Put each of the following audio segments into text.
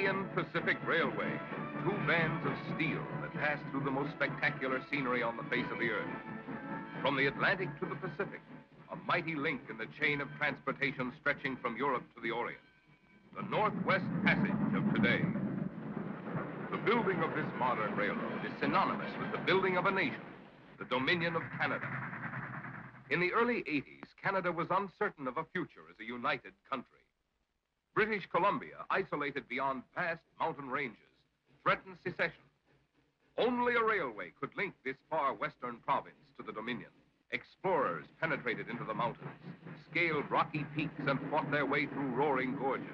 Canadian Pacific Railway, two bands of steel that pass through the most spectacular scenery on the face of the earth. From the Atlantic to the Pacific, a mighty link in the chain of transportation stretching from Europe to the Orient. The Northwest Passage of today. The building of this modern railroad is synonymous with the building of a nation, the Dominion of Canada. In the early 80s, Canada was uncertain of a future as a united country. British Columbia, isolated beyond vast mountain ranges, threatened secession. Only a railway could link this far western province to the Dominion. Explorers penetrated into the mountains, scaled rocky peaks, and fought their way through roaring gorges.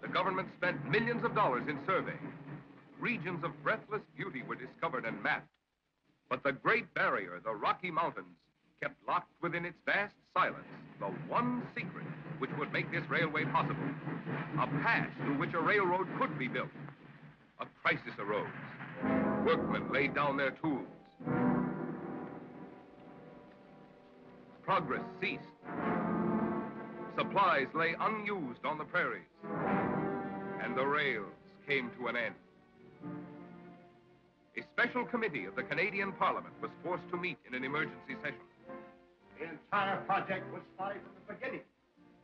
The government spent millions of dollars in surveying. Regions of breathless beauty were discovered and mapped. But the Great Barrier, the Rocky Mountains, kept locked within its vast silence the one secret which would make this railway possible. A pass through which a railroad could be built. A crisis arose. Workmen laid down their tools. Progress ceased. Supplies lay unused on the prairies. And the rails came to an end. A special committee of the Canadian Parliament was forced to meet in an emergency session. The entire project was folly from the beginning.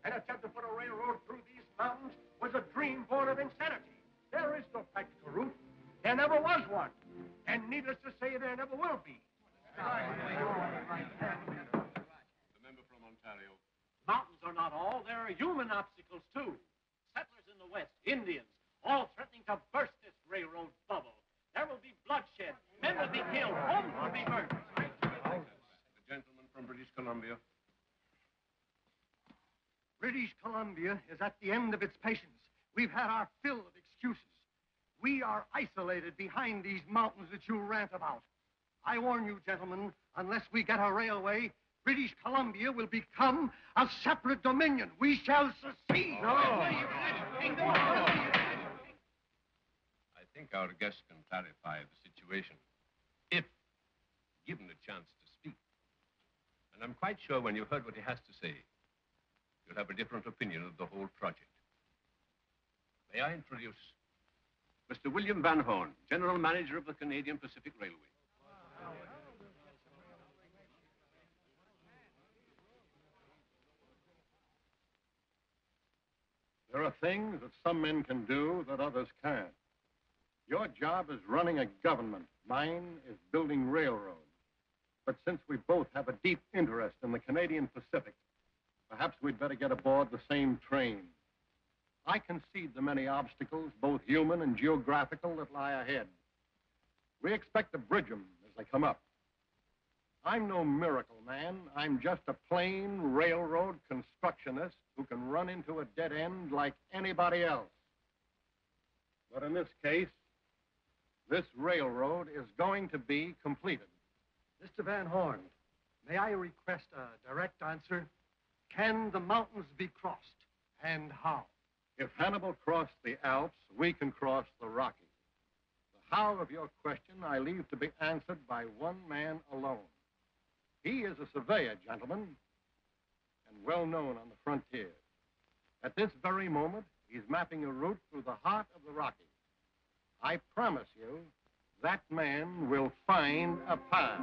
An attempt to put a railroad through these mountains was a dream born of insanity. There is no practical route. There never was one. And needless to say, there never will be. The member from Ontario. Mountains are not all. There are human obstacles, too. Settlers in the West, Indians, all threatening to burst this railroad bubble. There will be bloodshed. Men will be killed. Homes will be burned. The gentleman from British Columbia. British Columbia is at the end of its patience. We've had our fill of excuses. We are isolated behind these mountains that you rant about. I warn you, gentlemen, unless we get a railway, British Columbia will become a separate dominion. We shall secede. No. I think our guest can clarify the situation, if given a chance to speak. And I'm quite sure when you've heard what he has to say, you'll have a different opinion of the whole project. May I introduce Mr. William Van Horn, General Manager of the Canadian Pacific Railway. There are things that some men can do that others can't. Your job is running a government. Mine is building railroads. But since we both have a deep interest in the Canadian Pacific, perhaps we'd better get aboard the same train. I concede the many obstacles, both human and geographical, that lie ahead. We expect to bridge them as they come up. I'm no miracle man. I'm just a plain railroad constructionist who can run into a dead end like anybody else. But in this case, this railroad is going to be completed. Mr. Van Horn, may I request a direct answer? Can the mountains be crossed, and how? If Hannibal crossed the Alps, we can cross the Rockies. The how of your question I leave to be answered by one man alone. He is a surveyor, gentlemen, and well known on the frontier. At this very moment, he's mapping a route through the heart of the Rockies. I promise you, that man will find a path.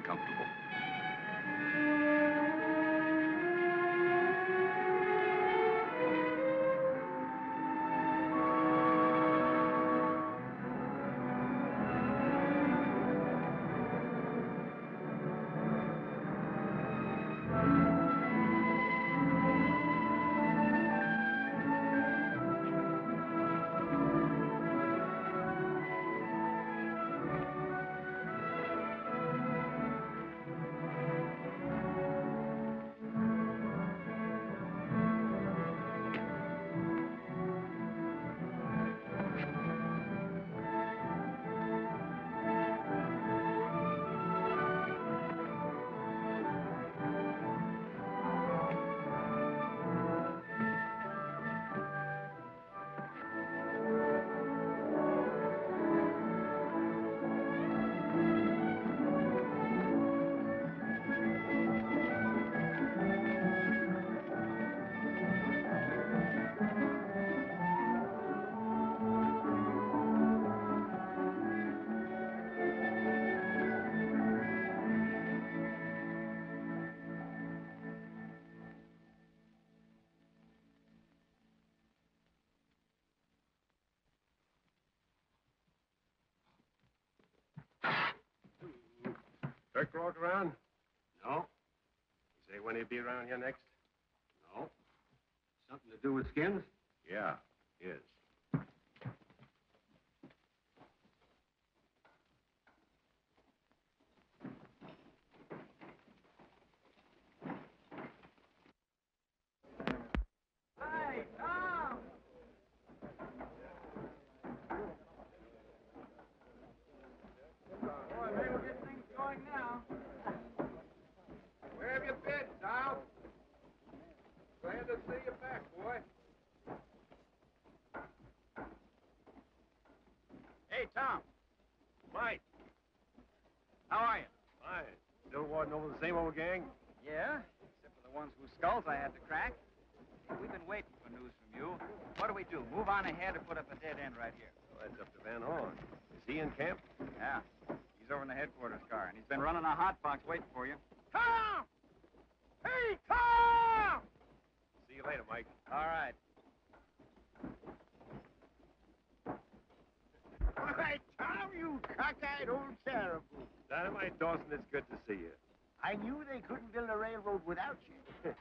uncomfortable. Dirk Rourke around? No. You say when he'll be around here next? No. Something to do with skins? Yeah, is. Hey, Tom! Boy, maybe we'll get things going now. Where have you been, Tom? Glad to see you back, boy. Hey, Tom. Mike. How are you? Fine. Still warding over the same old gang? Yeah, except for the ones whose skulls I had to crack. Hey, we've been waiting for news from you. What do we do? Move on ahead or put up a dead end right here? Well, that's up to Van Horn. Is he in camp? Yeah. He's over in the headquarters car, and he's been running a hot box waiting for you. Tom! Hey, Tom! See you later, Mike. All right. Why, Tom, you cockeyed old terrible. Dynamite Dawson, it's good to see you. I knew they couldn't build a railroad without you.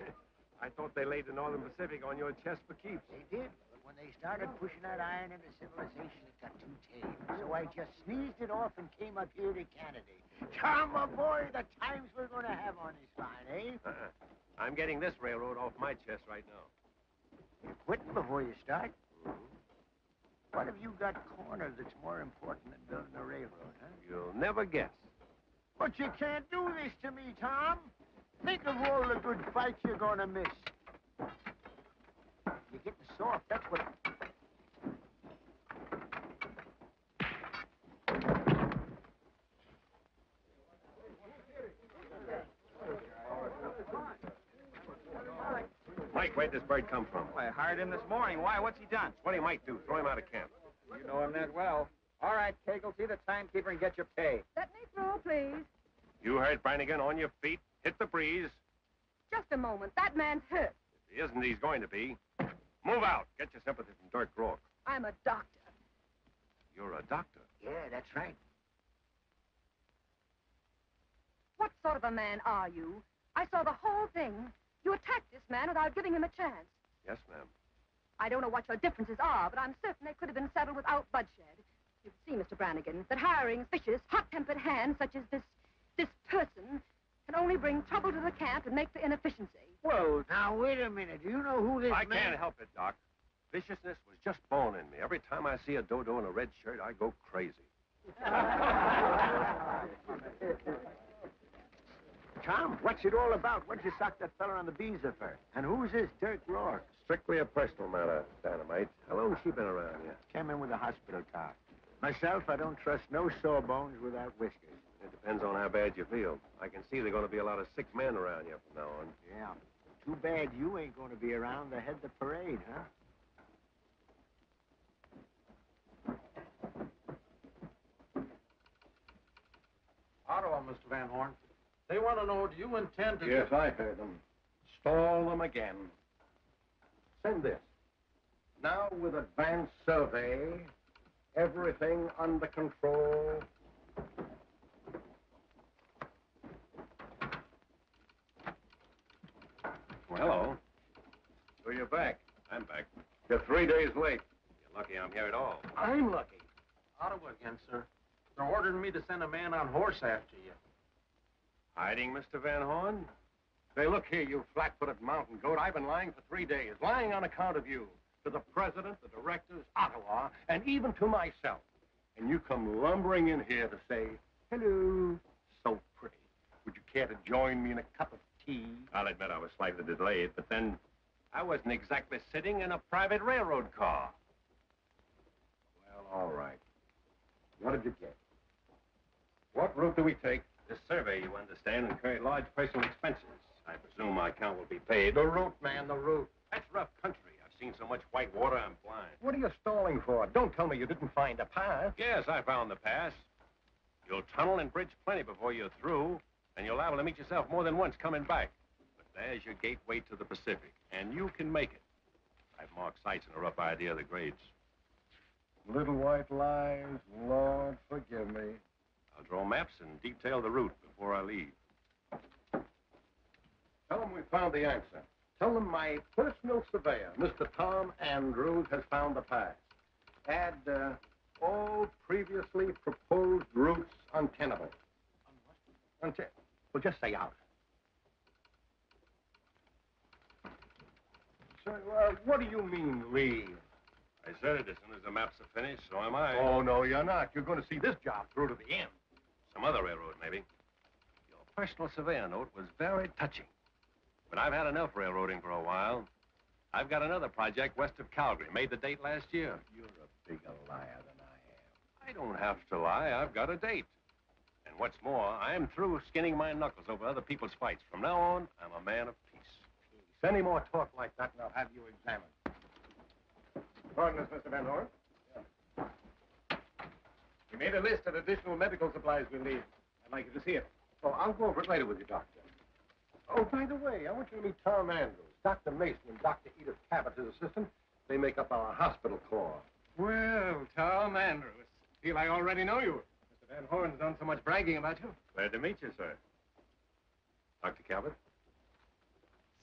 I thought they laid the Northern Pacific on your chest for keeps. They did, but when they started pushing that iron into civilization, it got too tame. So I just sneezed it off and came up here to Canada. Tom, my boy, the times we're going to have on this line, eh? I'm getting this railroad off my chest right now. You're quitting before you start. What have you got cornered that's more important than building a railroad, huh? You'll never guess. But you can't do this to me, Tom. Think of all the good fights you're gonna miss. You're getting soft, that's what... Mike, where'd this bird come from? Well, I hired him this morning. Why? What's he done? What he might do, throw him out of camp. You know him that well. All right, Kegel, see the timekeeper and get your pay. Let me through, please. You heard Brannigan, on your feet, hit the breeze. Just a moment. That man's hurt. If he isn't, he's going to be. Move out. Get your sympathy from Dirk Rourke. I'm a doctor. You're a doctor. Yeah, that's right. What sort of a man are you? I saw the whole thing. You attacked this man without giving him a chance. Yes, ma'am. I don't know what your differences are, but I'm certain they could have been settled without bloodshed. You see, Mr. Brannigan, that hiring vicious, hot-tempered hands such as this person can only bring trouble to the camp and make the inefficiency. Whoa, now, wait a minute. Do you know who this I man... can't help it, Doc. Viciousness was just born in me. Every time I see a dodo in a red shirt, I go crazy. Tom, what's it all about? What'd you sock that fella on the visa for? And who's this Dirk Rourke? Strictly a personal matter, Dynamite. How long's she been around here? Came in with a hospital car. Myself, I don't trust no sawbones without whiskers. It depends on how bad you feel. I can see there are going to be a lot of sick men around here from now on. Yeah. Too bad you ain't going to be around to head the parade, huh? Ottawa, Mr. Van Horn. They want to know, do you intend to... Yes, I heard them. Stall them again. Send this. Now, with advanced survey, everything under control. Well, hello. So you're back. I'm back. You're 3 days late. You're lucky I'm here at all. I'm lucky. Ottawa again, sir. They're ordering me to send a man on horse after you. Hiding, Mr. Van Horn? Say, look here, you flat-footed mountain goat. I've been lying for 3 days. Lying on account of you. To the president, the directors, Ottawa, and even to myself. And you come lumbering in here to say, hello, so pretty. Would you care to join me in a cup of tea? I'll admit I was slightly delayed, but then I wasn't exactly sitting in a private railroad car. Well, all right. What did you get? What route do we take? This survey, you understand, incurred large personal expenses. I presume my account will be paid. The route, man, the route. That's rough country. I've seen so much white water, I'm blind. What are you stalling for? Don't tell me you didn't find a path. Yes, I found the pass. You'll tunnel and bridge plenty before you're through, and you're liable to meet yourself more than once coming back. But there's your gateway to the Pacific, and you can make it. I've marked sites and a rough idea of the grades. Little white lies, Lord, forgive me. I'll draw maps and detail the route before I leave. Tell them we found the answer. Tell them my personal surveyor, Mr. Tom Andrews, has found the path. Add, all previously proposed routes untenable. Well, just say out. So, what do you mean, leave? I said it as soon as the maps are finished, so am I. Oh, no, you're not. You're going to see this job through to the end. Some other railroad, maybe. Your personal surveyor note was very touching. But I've had enough railroading for a while. I've got another project west of Calgary. Made the date last year. You're a bigger liar than I am. I don't have to lie. I've got a date. And what's more, I'm through skinning my knuckles over other people's fights. From now on, I'm a man of peace. Any more talk like that, and I'll have you examined. Pardon us, Mr. Van Horn. Yeah. We made a list of additional medical supplies we'll need. I'd like you to see it. Oh, I'll go over it later with you, Doctor. Oh, by the way, I want you to meet Tom Andrews. Dr. Mason and Dr. Edith Cabot, his assistant. They make up our hospital corps. Well, Tom Andrews. Feel I already know you. Mr. Van Horn's done so much bragging about you. Glad to meet you, sir. Dr. Cabot?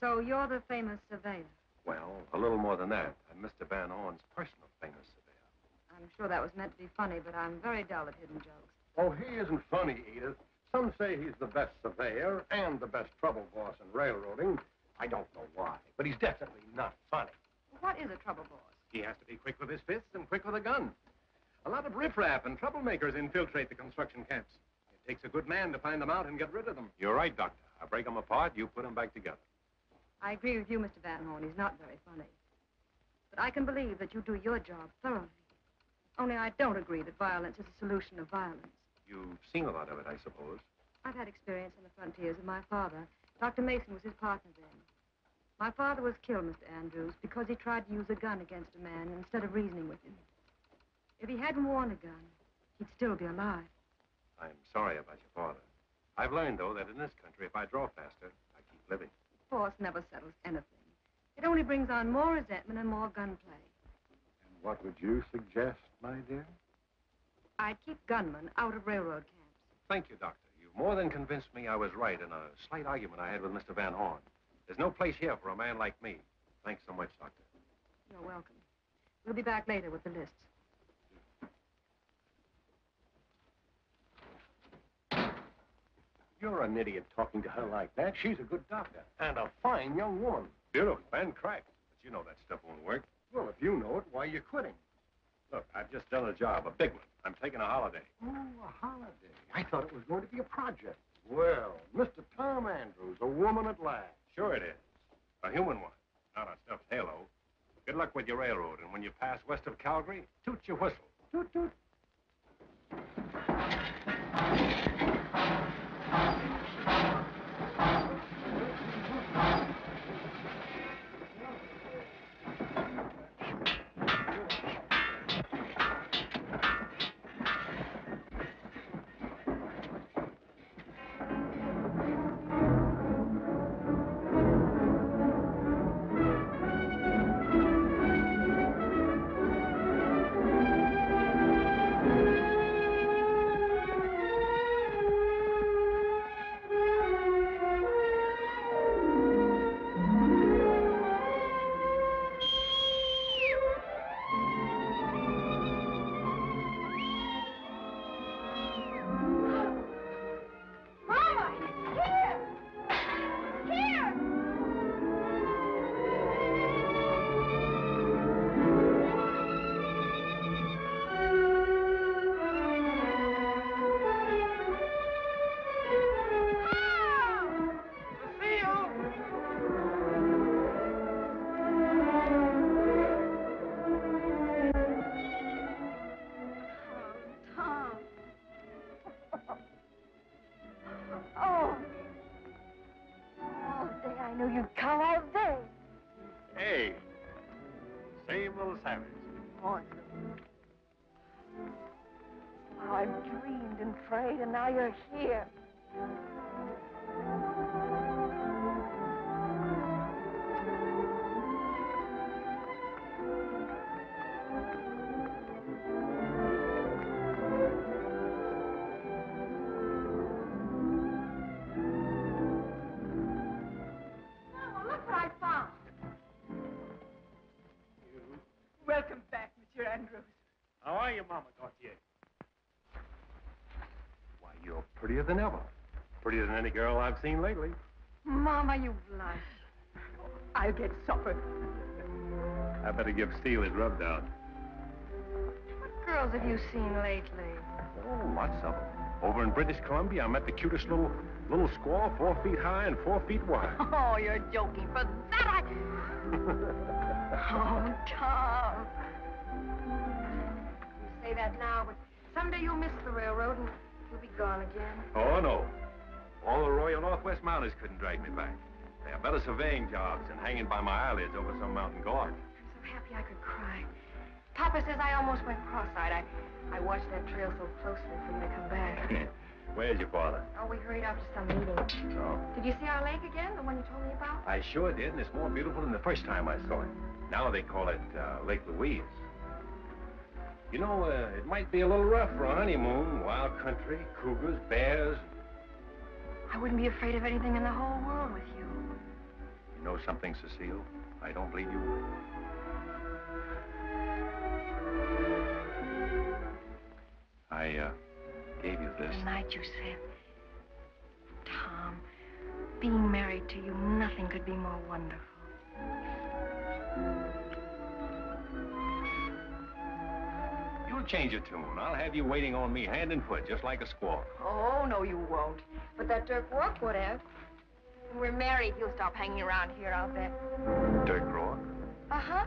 So you're the famous surveyor. Well, a little more than that. I'm Mr. Van Horn's personal famous surveyor. I'm sure that was meant to be funny, but I'm very dull at hidden jokes. Oh, he isn't funny, Edith. Some say he's the best surveyor and the best trouble boss in railroading. I don't know why, but he's definitely not funny. What is a trouble boss? He has to be quick with his fists and quick with a gun. A lot of riffraff and troublemakers infiltrate the construction camps. It takes a good man to find them out and get rid of them. You're right, Doctor. I break them apart, you put them back together. I agree with you, Mr. Van Horn. He's not very funny. But I can believe that you do your job thoroughly. Only I don't agree that violence is a solution of violence. You've seen a lot of it, I suppose. I've had experience on the frontiers with my father. Dr. Mason was his partner then. My father was killed, Mr. Andrews, because he tried to use a gun against a man instead of reasoning with him. If he hadn't worn a gun, he'd still be alive. I'm sorry about your father. I've learned, though, that in this country, if I draw faster, I keep living. Force never settles anything. It only brings on more resentment and more gunplay. And what would you suggest, my dear? I'd keep gunmen out of railroad camps. Thank you, Doctor. You've more than convinced me I was right in a slight argument I had with Mr. Van Horn. There's no place here for a man like me. Thanks so much, Doctor. You're welcome. We'll be back later with the lists. You're an idiot talking to her like that. She's a good doctor and a fine young woman. Beautiful and cracked. But you know that stuff won't work. Well, if you know it, why are you quitting? Look, I've just done a job, a big one. I'm taking a holiday. Oh, a holiday. I thought it was going to be a project. Well, Mr. Tom Andrews, a woman at last. Sure it is. A human one, not a stuffed halo. Good luck with your railroad, and when you pass west of Calgary, toot your whistle. Toot, toot. knew you'd come all day. Hey, same little savage. Morning. Oh, I've dreamed and prayed, and now you're here. Mama, look what I found. Welcome back, Mr. Andrews. How are you, Mama Gautier? Why, you're prettier than ever. Prettier than any girl I've seen lately. Mama, you blush. I'll get supper. I better give Steele his rub down. What girls have you seen lately? Oh, lots of them. Over in British Columbia, I met the cutest little squaw, 4 feet high and 4 feet wide. Oh, you're joking. For that I... Oh, Tom. You say that now, but someday you'll miss the railroad and you'll be gone again. Oh, no. All the Royal Northwest Mounters couldn't drag me back. They have better surveying jobs than hanging by my eyelids over some mountain gorge. I'm so happy I could cry. Papa says I almost went cross-eyed. I watched that trail so closely for you to come back. Where's your father? Oh, we hurried off to some meeting. Oh. Did you see our lake again, the one you told me about? I sure did, and it's more beautiful than the first time I saw it. Now they call it Lake Louise. You know, it might be a little rough for a honeymoon. Wild country, cougars, bears. I wouldn't be afraid of anything in the whole world with you. You know something, Cecile? I don't believe you would. I gave you this. The night you said, Tom, being married to you, nothing could be more wonderful. You'll change your tune. I'll have you waiting on me hand and foot, just like a squaw. Oh, no, you won't. But that Dirk Rourke would have. When we're married, he'll stop hanging around here, I'll bet. Dirk Rourke? Uh-huh.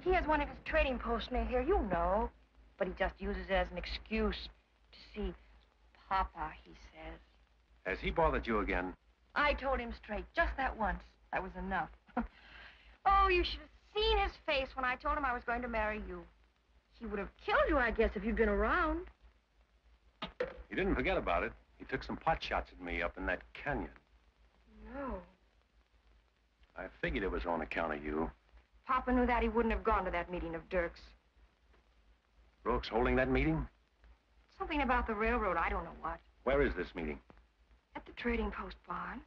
He has one of his trading posts near here, you know. But he just uses it as an excuse to see Papa, he says. Has he bothered you again? I told him straight, just that once. That was enough. Oh, you should have seen his face when I told him I was going to marry you. He would have killed you, I guess, if you'd been around. He didn't forget about it. He took some pot shots at me up in that canyon. No. I figured it was on account of you. Papa knew that he wouldn't have gone to that meeting of Dirk's. Rourke's holding that meeting? Something about the railroad, I don't know what. Where is this meeting? At the trading post barn.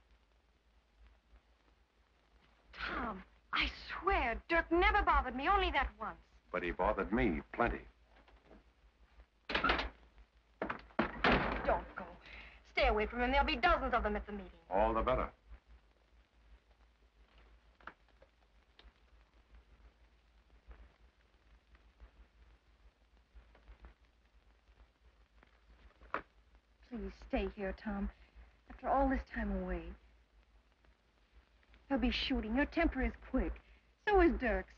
Tom, I swear, Dirk never bothered me, only that once. But he bothered me plenty. Don't go. Stay away from him. There'll be dozens of them at the meeting. All the better. Please stay here, Tom. After all this time away. They'll be shooting. Your temper is quick. So is Dirk's.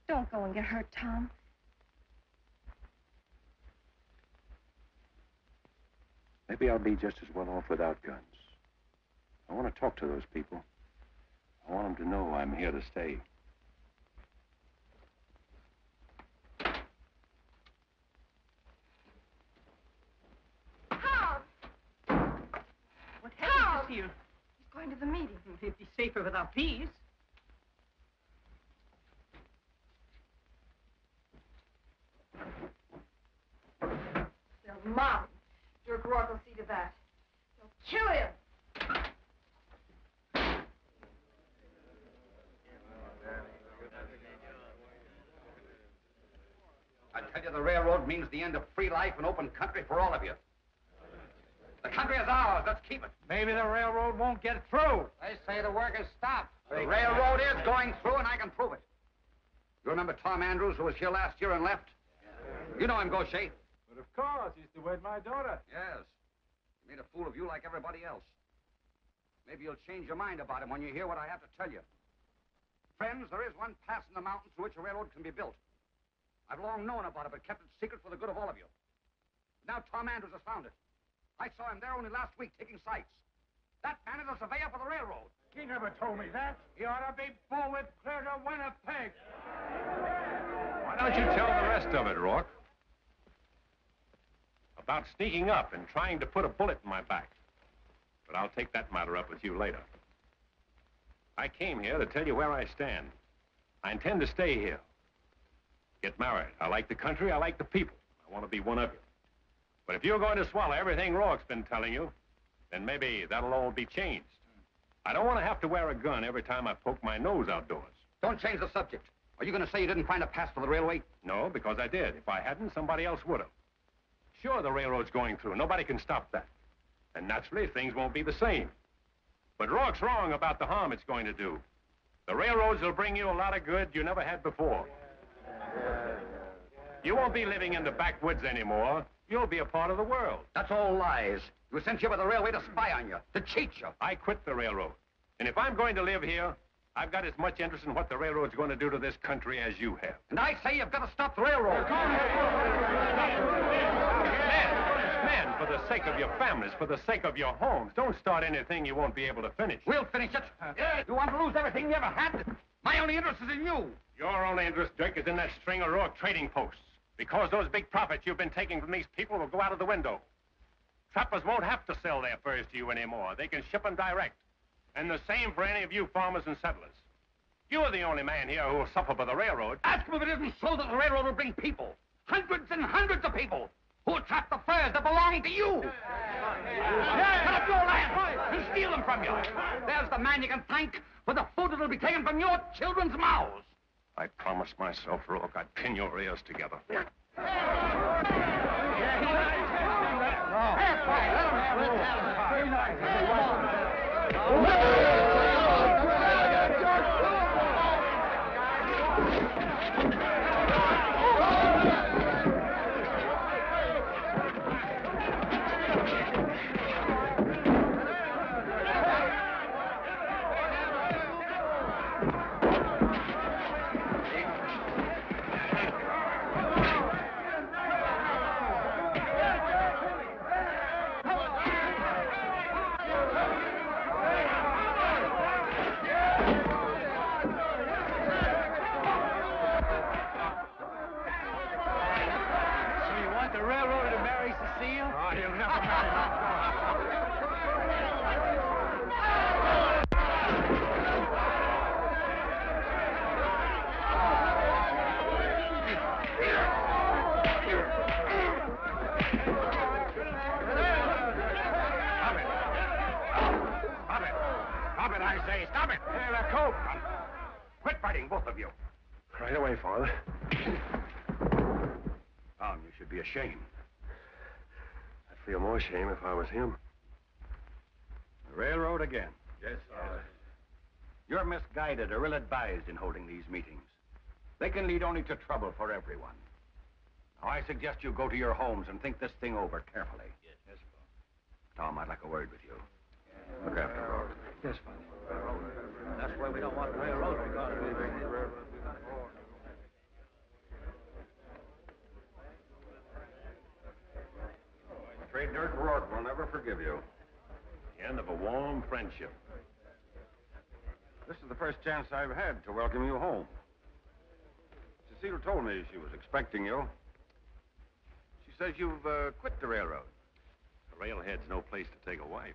Don't go and get hurt, Tom. Maybe I'll be just as well off without guns. I want to talk to those people. I want them to know I'm here to stay. Tom! What happened, Cecile? He's going to the meeting. It'd be safer without peas. They'll mob him. Dirk Rourke will see to that. They'll kill him. I tell you, the railroad means the end of free life and open country for all of you. The country is ours. Let's keep it. Maybe the railroad won't get through. They say the work is stopped. The railroad is going through, and I can prove it. You remember Tom Andrews, who was here last year and left? You know him, Gaucher. But of course, he's to wed my daughter. Yes. He made a fool of you like everybody else. Maybe you'll change your mind about him when you hear what I have to tell you. Friends, there is one pass in the mountains through which a railroad can be built. I've long known about it, but kept it secret for the good of all of you. Now Tom Andrews has found it. I saw him there only last week taking sights. That man is a surveyor for the railroad. He never told me that. He ought to be bullet clear to Winnipeg. Why don't you tell the rest of it, Rourke? About sneaking up and trying to put a bullet in my back. But I'll take that matter up with you later. I came here to tell you where I stand. I intend to stay here. Get married. I like the country, I like the people. I want to be one of you. But if you're going to swallow everything Rourke's been telling you, then maybe that'll all be changed. I don't want to have to wear a gun every time I poke my nose outdoors. Don't change the subject. Are you going to say you didn't find a pass for the railway? No, because I did. If I hadn't, somebody else would have. Sure, the railroad's going through. Nobody can stop that. And naturally, things won't be the same. But Rourke's wrong about the harm it's going to do. The railroads will bring you a lot of good you never had before. You won't be living in the backwoods anymore. You'll be a part of the world. That's all lies. You were sent here by the railway to spy on you, to cheat you. I quit the railroad. And if I'm going to live here, I've got as much interest in what the railroad's going to do to this country as you have. And I say you've got to stop the railroad. Men, for the sake of your families, for the sake of your homes, don't start anything you won't be able to finish. We'll finish it. You want to lose everything you ever had? My only interest is in you. Your only interest, Dirk, is in that string of Rourke trading posts. Because those big profits you've been taking from these people will go out of the window. Trappers won't have to sell their furs to you anymore. They can ship them direct. And the same for any of you farmers and settlers. You're the only man here who will suffer by the railroad. Ask him if it isn't so that the railroad will bring people. Hundreds and hundreds of people who will trap the furs that belong to you. Cut up your land and steal them from you. There's the man you can thank for the food that'll be taken from your children's mouths. I promised myself, Rourke, I'd pin your ears together. Quit fighting, both of you. Right away, Father. Tom, you should be ashamed. I'd feel more shame if I was him. The railroad again. Yes, sir. You're misguided or ill-advised in holding these meetings. They can lead only to trouble for everyone. Now, I suggest you go to your homes and think this thing over carefully. Yes, Father. Tom, I'd like a word with you. Look after Rourke. Yes, Father. That's why we don't want the railroad. Trade Dirk Rourke will never forgive you. The end of a warm friendship. This is the first chance I've had to welcome you home. Cecile told me she was expecting you. She says you've quit the railroad. The railhead's no place to take a wife.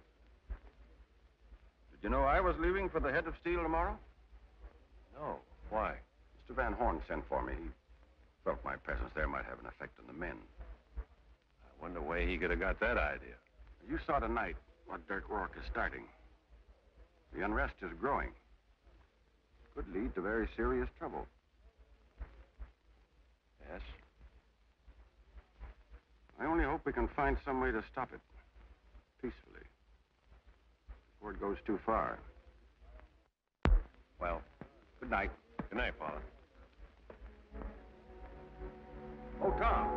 Did you know I was leaving for the head of steel tomorrow? No. Why? Mr. Van Horn sent for me. He felt my presence there might have an effect on the men. I wonder where he could have got that idea. You saw tonight what Dirk Rourke is starting. The unrest is growing. Could lead to very serious trouble. Yes? I only hope we can find some way to stop it. Peacefully. Before it goes too far. Well, good night. Good night, Father. Oh, Tom.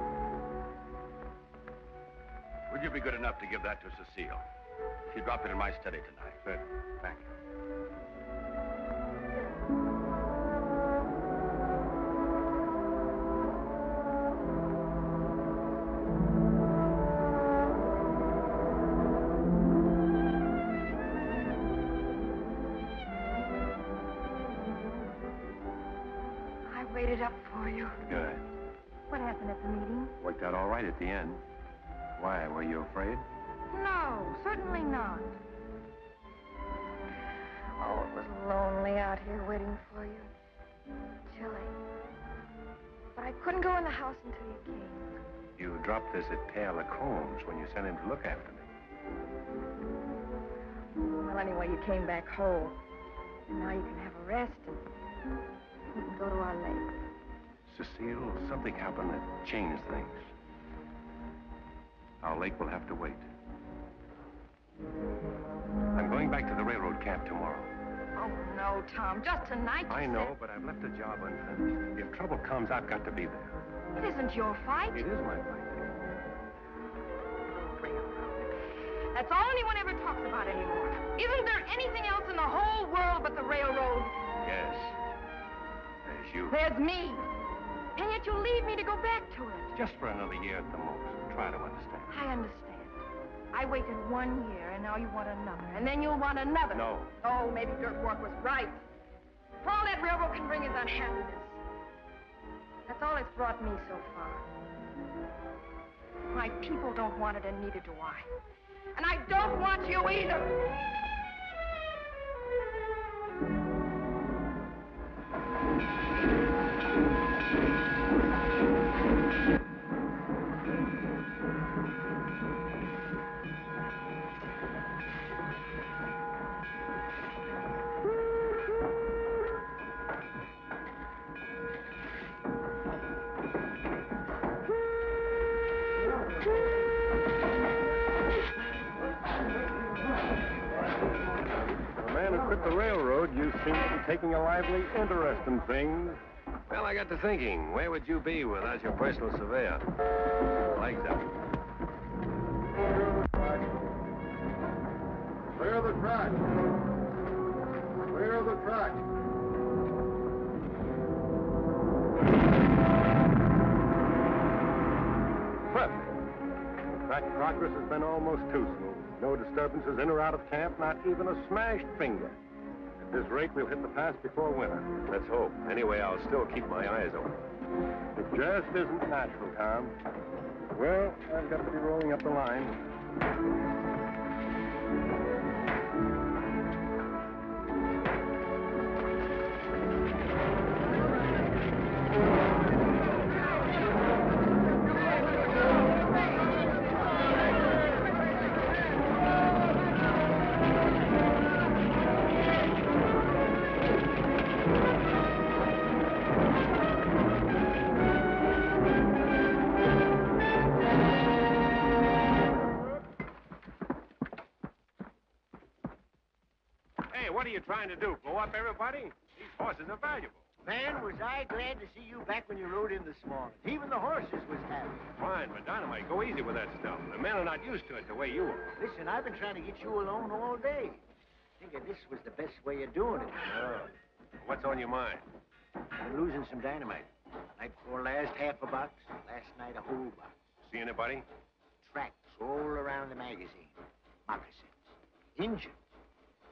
Would you be good enough to give that to Cecile? She dropped it in my study tonight. Good. Thank you. up for you. Good. What happened at the meeting? Worked out all right at the end. Why, were you afraid? No, certainly not. Oh, it was lonely out here waiting for you. Chilly. But I couldn't go in the house until you came. You dropped this at Père Lacombe's when you sent him to look after me. Well, anyway, you came back whole. And now you can have a rest and we can go to our lake. Cecile, something happened that changed things. Our lake will have to wait. I'm going back to the railroad camp tomorrow. Oh, no, Tom. Just tonight. I know, but I've left the job unfinished. If trouble comes, I've got to be there. It isn't your fight. It is my fight. That's all anyone ever talks about anymore. Isn't there anything else in the whole world but the railroad? Yes. There's you. There's me. And yet you leave me to go back to it. Just for another year at the most. Try to understand. I understand. I waited 1 year, and now you want another. And then you'll want another. No. Oh, maybe Dirk Wark was right. All that railroad can bring is unhappiness. That's all it's brought me so far. My people don't want it, and neither do I. And I don't want you either. The railroad, you seem to be taking a lively interest in things. Well, I got to thinking, where would you be without your personal surveyor? Legs up. Clear the track. Clear the track. Perfect. Track progress has been almost too smooth. No disturbances in or out of camp, not even a smashed finger. At this rate, we'll hit the pass before winter. Let's hope. Anyway, I'll still keep my eyes open. It just isn't natural, Tom. Well, I've got to be rolling up the line. What are you trying to do? Blow up everybody? These horses are valuable. Man, was I glad to see you back when you rode in this morning. Even the horses was happy. Fine, but Dynamite, go easy with that stuff. The men are not used to it the way you are. Listen, I've been trying to get you alone all day. Thinking this was the best way of doing it. What's on your mind? I'm losing some dynamite. Night before last, half a box. Last night, a whole box. See anybody? Tracks all around the magazine. Moccasins. Injuns.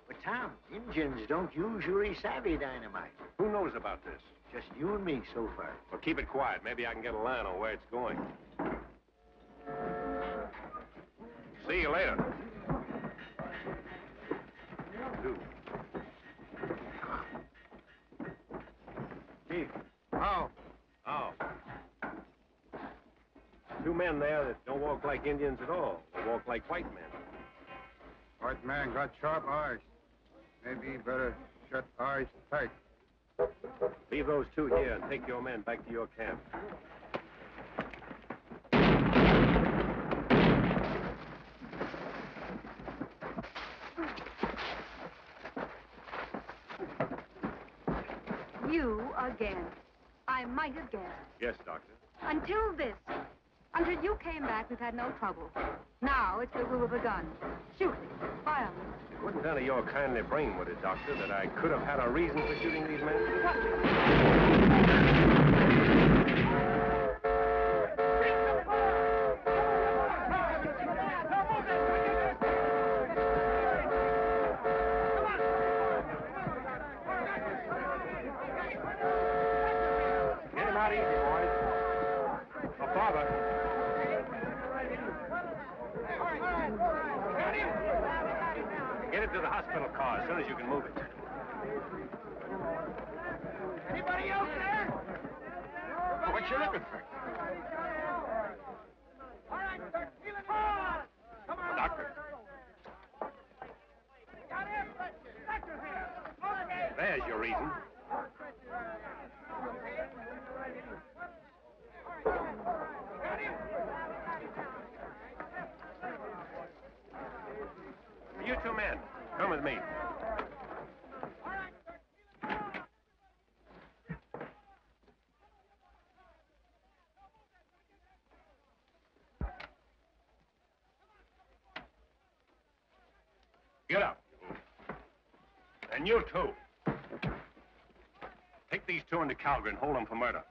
But, Tom, Injuns don't usually savvy dynamite. Who knows about this? Just you and me so far. Well, keep it quiet. Maybe I can get a line on where it's going. See you later. Two. Chief. How? Oh. Two men there that don't walk like Indians at all. They walk like white men. White man got sharp eyes. Maybe better shut eyes tight. Leave those two here and take your men back to your camp. You again. I might have guessed. Yes, Doctor. Until this. Until you came back, we've had no trouble. Now it's the rule of the gun. Shooting. Violence. It wouldn't enter your kindly brain, would it, Doctor, that I could have had a reason for shooting these men? Get it to the hospital car as soon as you can move it. Anybody else there? What you looking for? All right, sir. Feel it hard. Come on. Doctor. Got him. Doctor here. Okay. There's your reason. You two men, come with me. Get up. And you too. Take these two into Calgary and hold them for murder.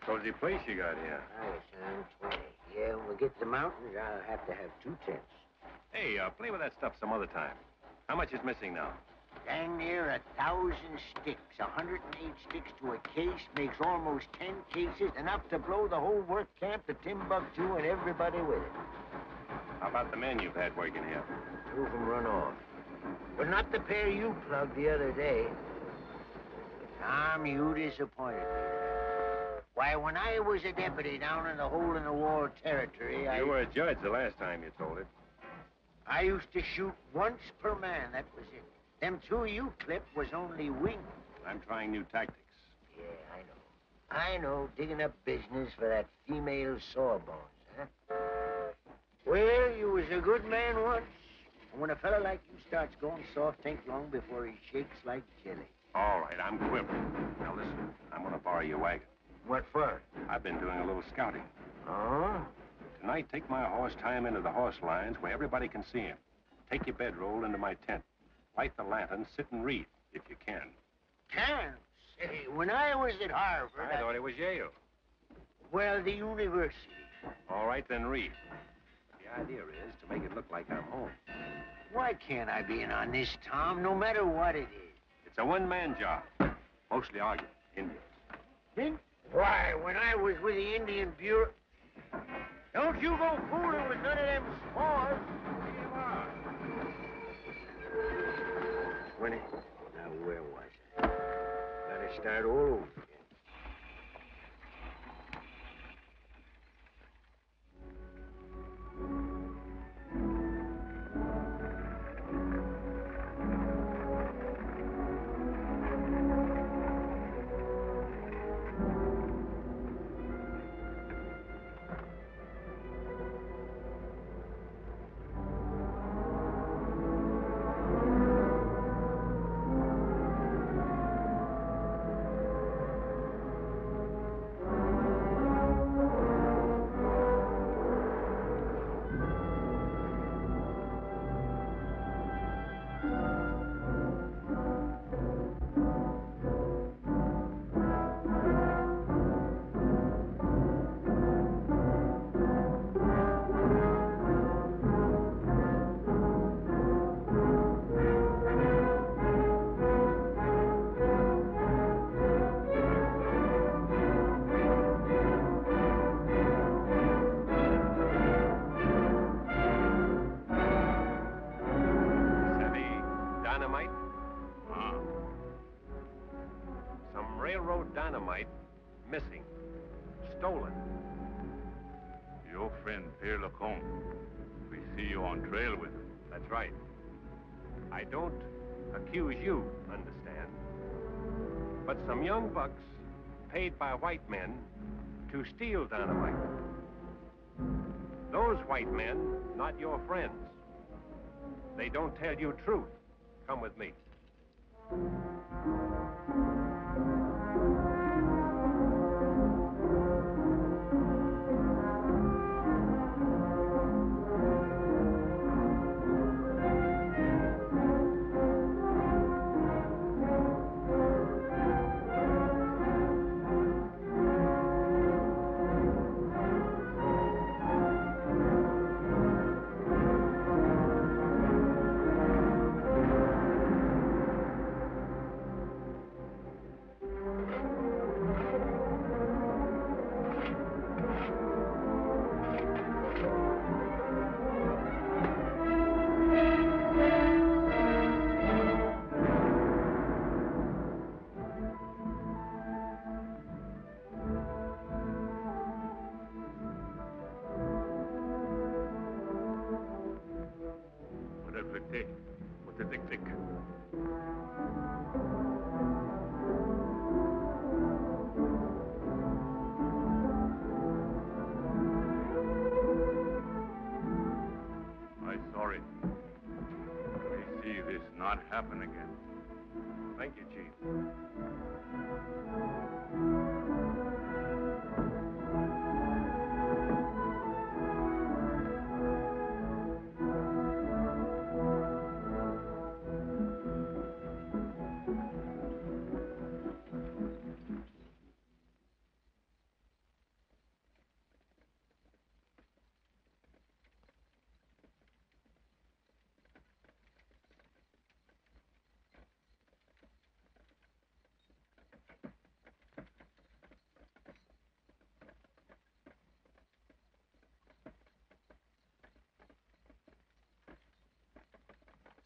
Cozy place you got here. Hi, son. 20. Yeah, when we get to the mountains, I'll have to have 2 tents. Hey, play with that stuff some other time. How much is missing now? Dang near 1,000 sticks. 108 sticks to a case makes almost 10 cases, enough to blow the whole work camp to Timbuktu and everybody with it. How about the men you've had working here? 2 of them run off. But not the pair you plugged the other day. Tom, you disappointed me there. Why, when I was a deputy down in the hole-in-the-wall territory, You were a judge the last time you told it. I used to shoot once per man, that was it. Them 2 you clipped was only wings. I'm trying new tactics. Yeah, I know. Digging up business for that female sawbones, huh? Well, you was a good man once. And when a fella like you starts going soft, think long before he shakes like jelly. All right, I'm quivering. Now listen, I'm going to borrow your wagon. What for? I've been doing a little scouting. Oh? Tonight, take my horse, tie him into the horse lines where everybody can see him. Take your bedroll into my tent. Light the lantern, sit and read, if you can. Can? Say, when I was at Harvard... I thought it was Yale. Well, the university. All right, then read. The idea is to make it look like I'm home. Why can't I be in on this, Tom, no matter what it is? It's a one-man job. Mostly arguing. Indians. Why, when I was with the Indian Bureau... Don't you go fooling with none of them spores. When it... Now, where was I? Gotta start all over again. Dynamite missing. Stolen. Your friend Pierre Lacombe. We see you on trail with him. That's right. I don't accuse you, understand? But some young bucks paid by white men to steal dynamite. Those white men, not your friends. They don't tell you truth. Come with me. Say, what does it think? I'm sorry. We see this not happen again. Thank you, Chief.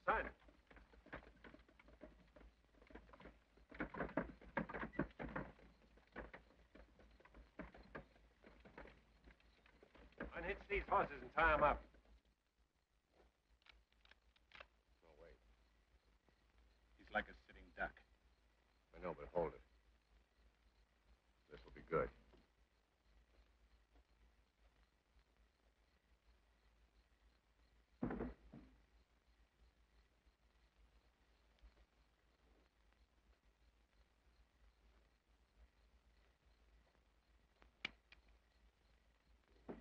Sign it. Unhitch these horses and tie them up. No, wait. He's like a sitting duck. I know, but hold it. This will be good.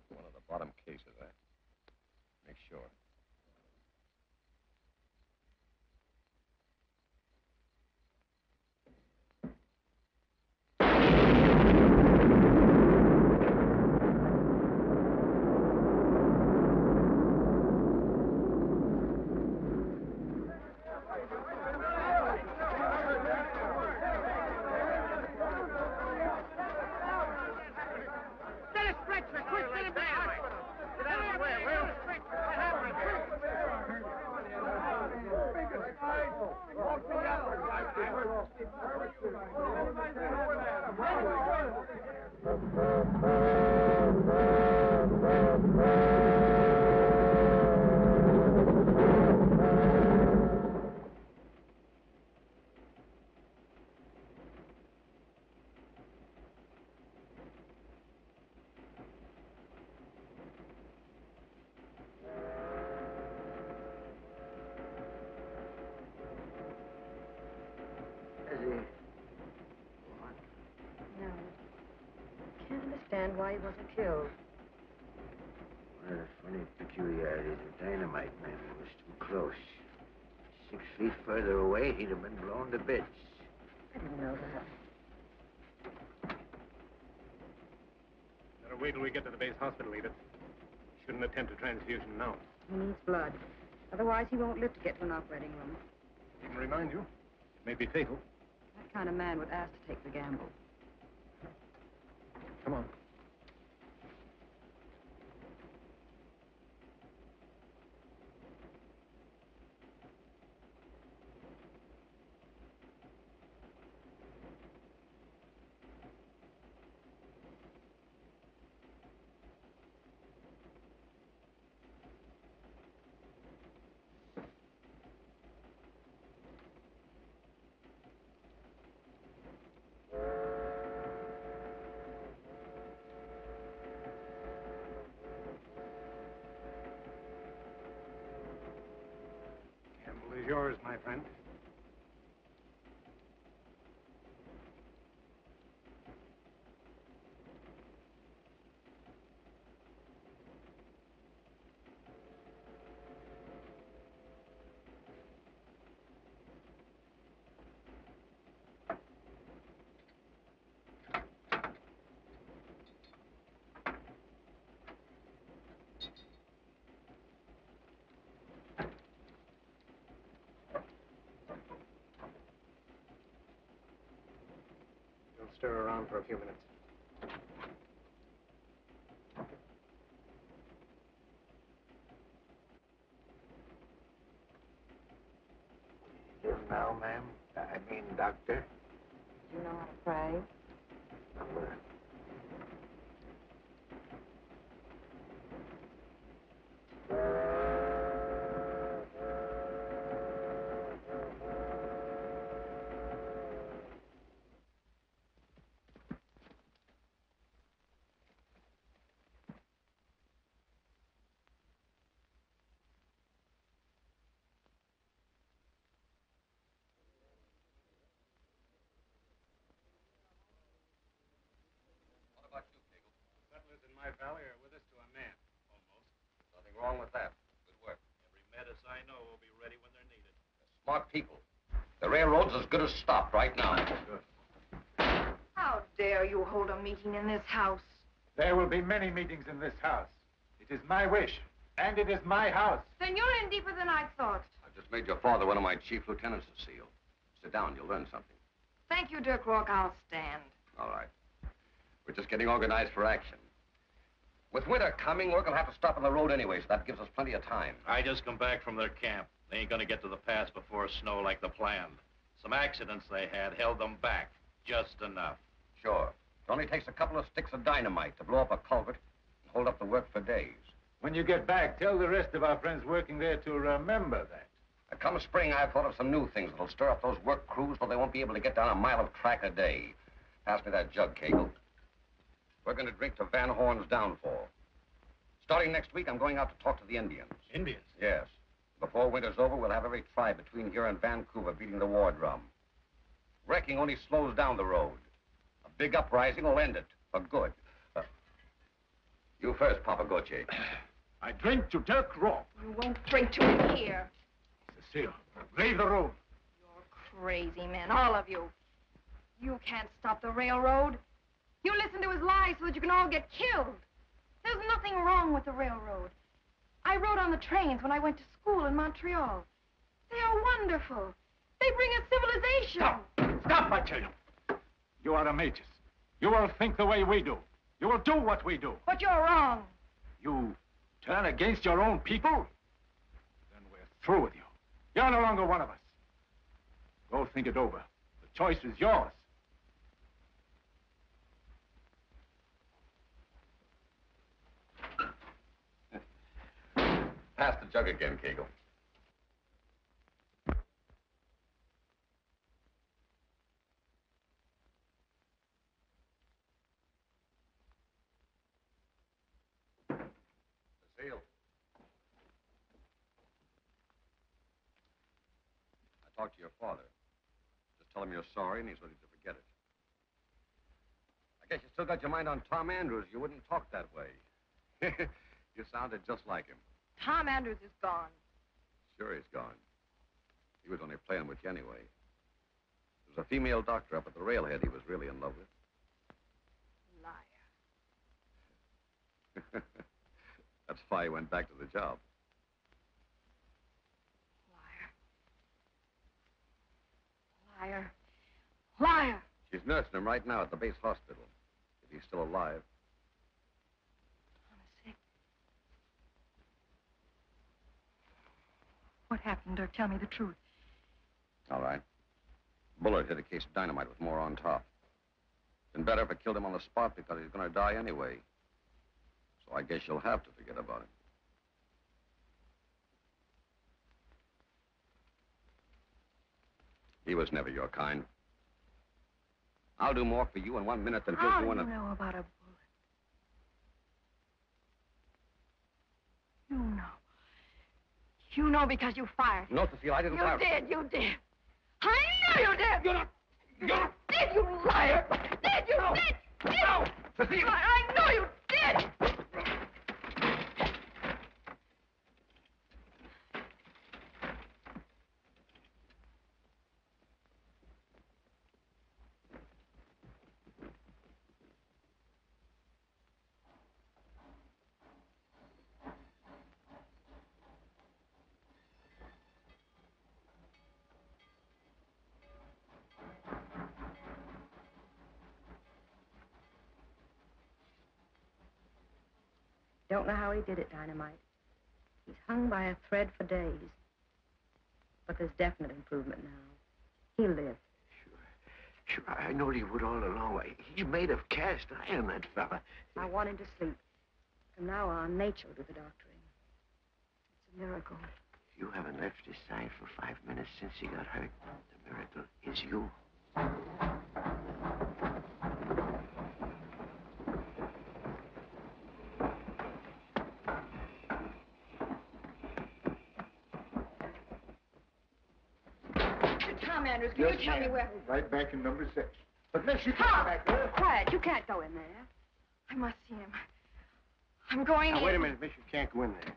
One of the bottom cases, Make sure. No. Can't understand why he wasn't killed. One of the funny peculiarities of dynamite, man, he was too close. 6 feet further away, he'd have been blown to bits. I didn't know that. Better wait till we get to the base hospital, Edith. Shouldn't attempt a transfusion now. He needs blood. Otherwise, he won't live to get to an operating room. Even remind you, it may be fatal. That kind of man would ask to take the gamble. Come on. Gamble is yours, my friend. We'll stir around for a few minutes. Live now, ma'am? I mean, doctor? Do you know how to pray? wrong with that? Good work. Every menace I know will be ready when they're needed. Smart people. The railroad's as good as stopped right now. How dare you hold a meeting in this house? There will be many meetings in this house. It is my wish, and it is my house. Then you're in deeper than I thought. I've just made your father one of my chief lieutenants of SEAL. Sit down, you'll learn something. Thank you, Dirk Rourke. I'll stand. All right. We're just getting organized for action. With winter coming, work will have to stop on the road anyway, so that gives us plenty of time. I just come back from their camp. They ain't gonna get to the pass before snow like they planned. Some accidents they had held them back. Just enough. Sure. It only takes a couple of sticks of dynamite to blow up a culvert and hold up the work for days. When you get back, tell the rest of our friends working there to remember that. Come spring, I've thought of some new things that'll stir up those work crews so they won't be able to get down a mile of track a day. Pass me that jug, Cagle. We're going to drink to Van Horn's downfall. Starting next week, I'm going out to talk to the Indians. Indians? Yes. Before winter's over, we'll have every tribe between here and Vancouver beating the war drum. Wrecking only slows down the road. A big uprising will end it for good. You first, Papa Gautier. I drink to Dirk Rourke. You won't drink to him here. Cecile, leave the room. You're crazy men, all of you. You can't stop the railroad. You listen to his lies so that you can all get killed. There's nothing wrong with the railroad. I rode on the trains when I went to school in Montreal. They are wonderful. They bring us civilization. Stop! Stop, I tell you. You are a magus. You will think the way we do. You will do what we do. But you're wrong. You turn against your own people? Then we're through with you. You're no longer one of us. Go think it over. The choice is yours. Pass the jug again, Cagle. Cecile. I talked to your father. Just tell him you're sorry and he's ready to forget it. I guess you still got your mind on Tom Andrews. You wouldn't talk that way. You sounded just like him. Tom Andrews is gone. Sure he's gone. He was only playing with you anyway. There was a female doctor up at the railhead he was really in love with. Liar. That's why he went back to the job. Liar. Liar. Liar. She's nursing him right now at the base hospital. If he's still alive. Tom is sick. What happened, Dirk? Tell me the truth. All right. Bullard hit a case of dynamite with more on top. Been better if I killed him on the spot because he's going to die anyway. So I guess you'll have to forget about him. He was never your kind. I'll do more for you in 1 minute than he'll do in a... How do you know about a bullet? You know. You know because you fired. No, Cecile, I didn't fire. You did. I know you did. You did, you liar. Did you? No. Did. No, Cecile. I know you did. Don't know how he did it, Dynamite. He's hung by a thread for days. But there's definite improvement now. He'll live. Sure, I knowed he would all along. He's made of cast iron, that fella. I want him to sleep. From now on, nature will do the doctoring. It's a miracle. You haven't left his side for 5 minutes since he got hurt. The miracle is you. Tom Andrews, can you tell me where... Right back in number 6. But unless you Tom! come back there... Quiet, you can't go in there. I must see him. I'm going in. Now, wait a minute, miss. You can't go in there.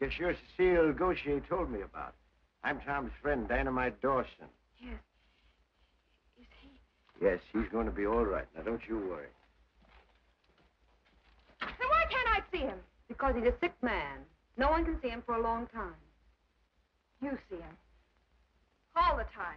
Cashier Cecile Gautier told me about. I'm Tom's friend, Dynamite Dawson. Yes. Is he? Yes, he's going to be all right. Now, don't you worry. Then why can't I see him? Because he's a sick man. No one can see him for a long time. You see him. All the time.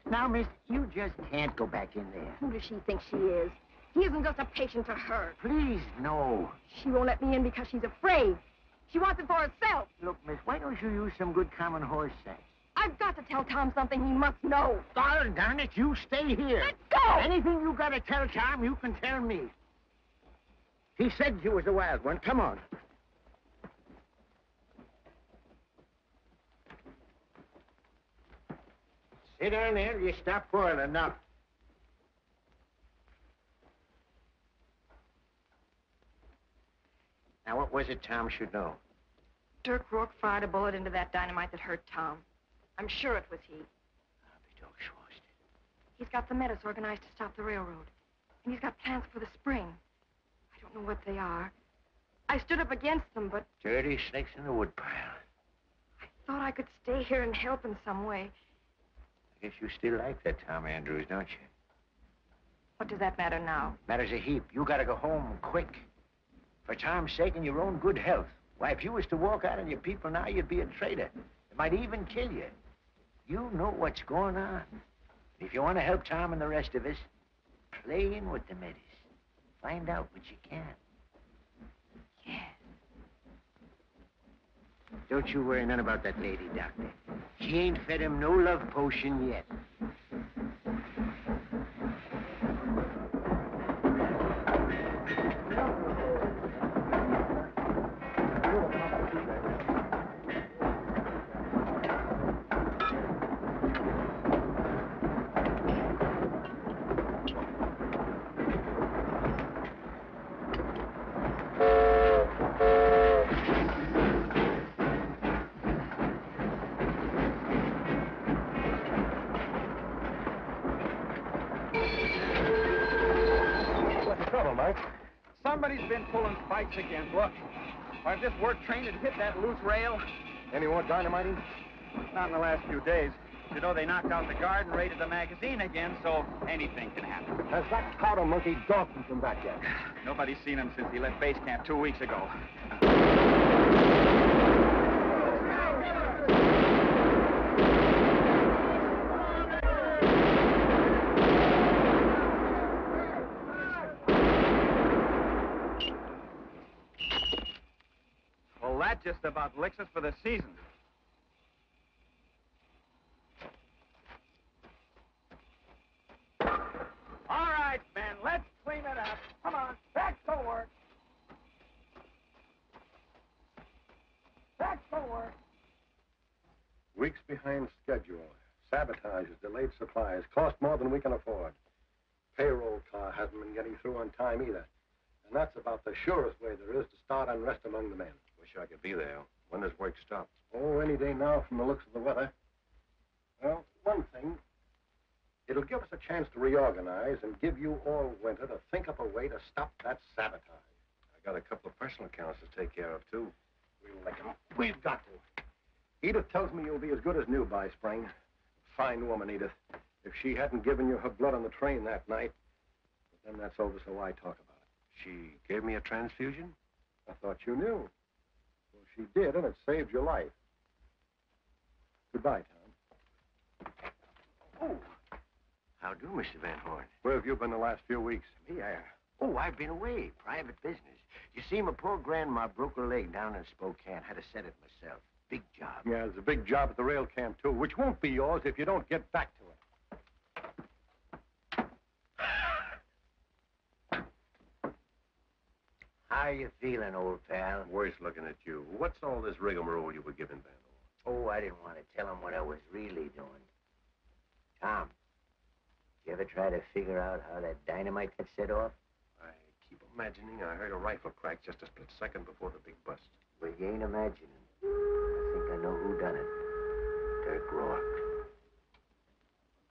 Now, miss, you just can't go back in there. Who does she think she is? He isn't just a patient to her. Please, no. She won't let me in because she's afraid. She wants it for herself. Look, miss, why don't you use some good common horse sense? I've got to tell Tom something he must know. Oh, darn it, you stay here. Let go! Anything you got to tell Tom, you can tell me. He said you was a wild one. Come on. Sit down there. You stop boiling now. Now, what was it Tom should know? Dirk Rourke fired a bullet into that dynamite that hurt Tom. I'm sure it was he. He's got the Metis organized to stop the railroad. And he's got plans for the spring. I don't know what they are. I stood up against them, but Dirty snakes in the woodpile. I thought I could stay here and help in some way. I guess you still like that Tom Andrews, don't you? What does that matter now? Matters a heap. You gotta go home quick. For Tom's sake and your own good health. Why, if you was to walk out on your people now, you'd be a traitor. They might even kill you. You know what's going on. If you want to help Tom and the rest of us, play in with the Metis. Find out what you can. Yeah. Don't you worry none about that lady, Doctor. She ain't fed him no love potion yet. Somebody's been pulling spikes again. Look, why, if this work train had hit that loose rail... Any more dynamiting? Not in the last few days. You know, they knocked out the guard and raided the magazine again, so anything can happen. Has that powder monkey Dawson come back yet? Nobody's seen him since he left base camp 2 weeks ago. Well, that just about licks us for the season. All right, men, let's clean it up. Come on, back to work. Back to work. Weeks behind schedule. Sabotages, delayed supplies, cost more than we can afford. Payroll car hasn't been getting through on time either. And that's about the surest way there is to start unrest among the men. Wish I could be there. When does work stop? Oh, any day now from the looks of the weather. Well, one thing, it'll give us a chance to reorganize and give you all winter to think up a way to stop that sabotage. I got a couple of personal accounts to take care of, too. We'll lick 'em. We've got to. Edith tells me you'll be as good as new by spring. Fine woman, Edith. If she hadn't given you her blood on the train that night, but then that's over, so why talk about it? She gave me a transfusion? I thought you knew. Well, she did, and it saved your life. Goodbye, Tom. Oh. How do, Mr. Van Horn? Where have you been the last few weeks? Me, I've been away. Private business. You see, my poor grandma broke her leg down in Spokane. Had to set it myself. Big job. Yeah, there's a big job at the rail camp, too, which won't be yours if you don't get back to it. How you feeling, old pal? Worse looking at you. What's all this rigmarole you were giving Van Horn? Oh, I didn't want to tell him what I was really doing. Tom, You ever try to figure out how that dynamite got set off? I keep imagining I heard a rifle crack just a split second before the big bust. Well, you ain't imagining. I think I know who done it. Dirk Rourke.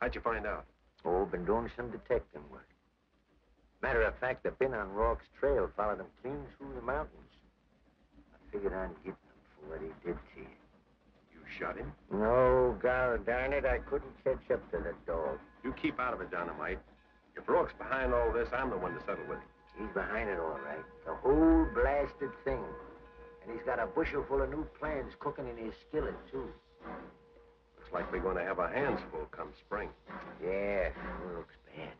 How'd you find out? Oh, been doing some detecting work. Matter of fact, I've been on Rourke's trail, followed him clean through the mountains. I figured on getting him for what he did to you. You shot him? No, God darn it, I couldn't catch up to the dog. You keep out of it, Dynamite. If Rourke's behind all this, I'm the one to settle with him. He's behind it all right. The whole blasted thing. And he's got a bushel full of new plans cooking in his skillet, too. Looks like we're going to have our hands full come spring. Yeah, looks bad.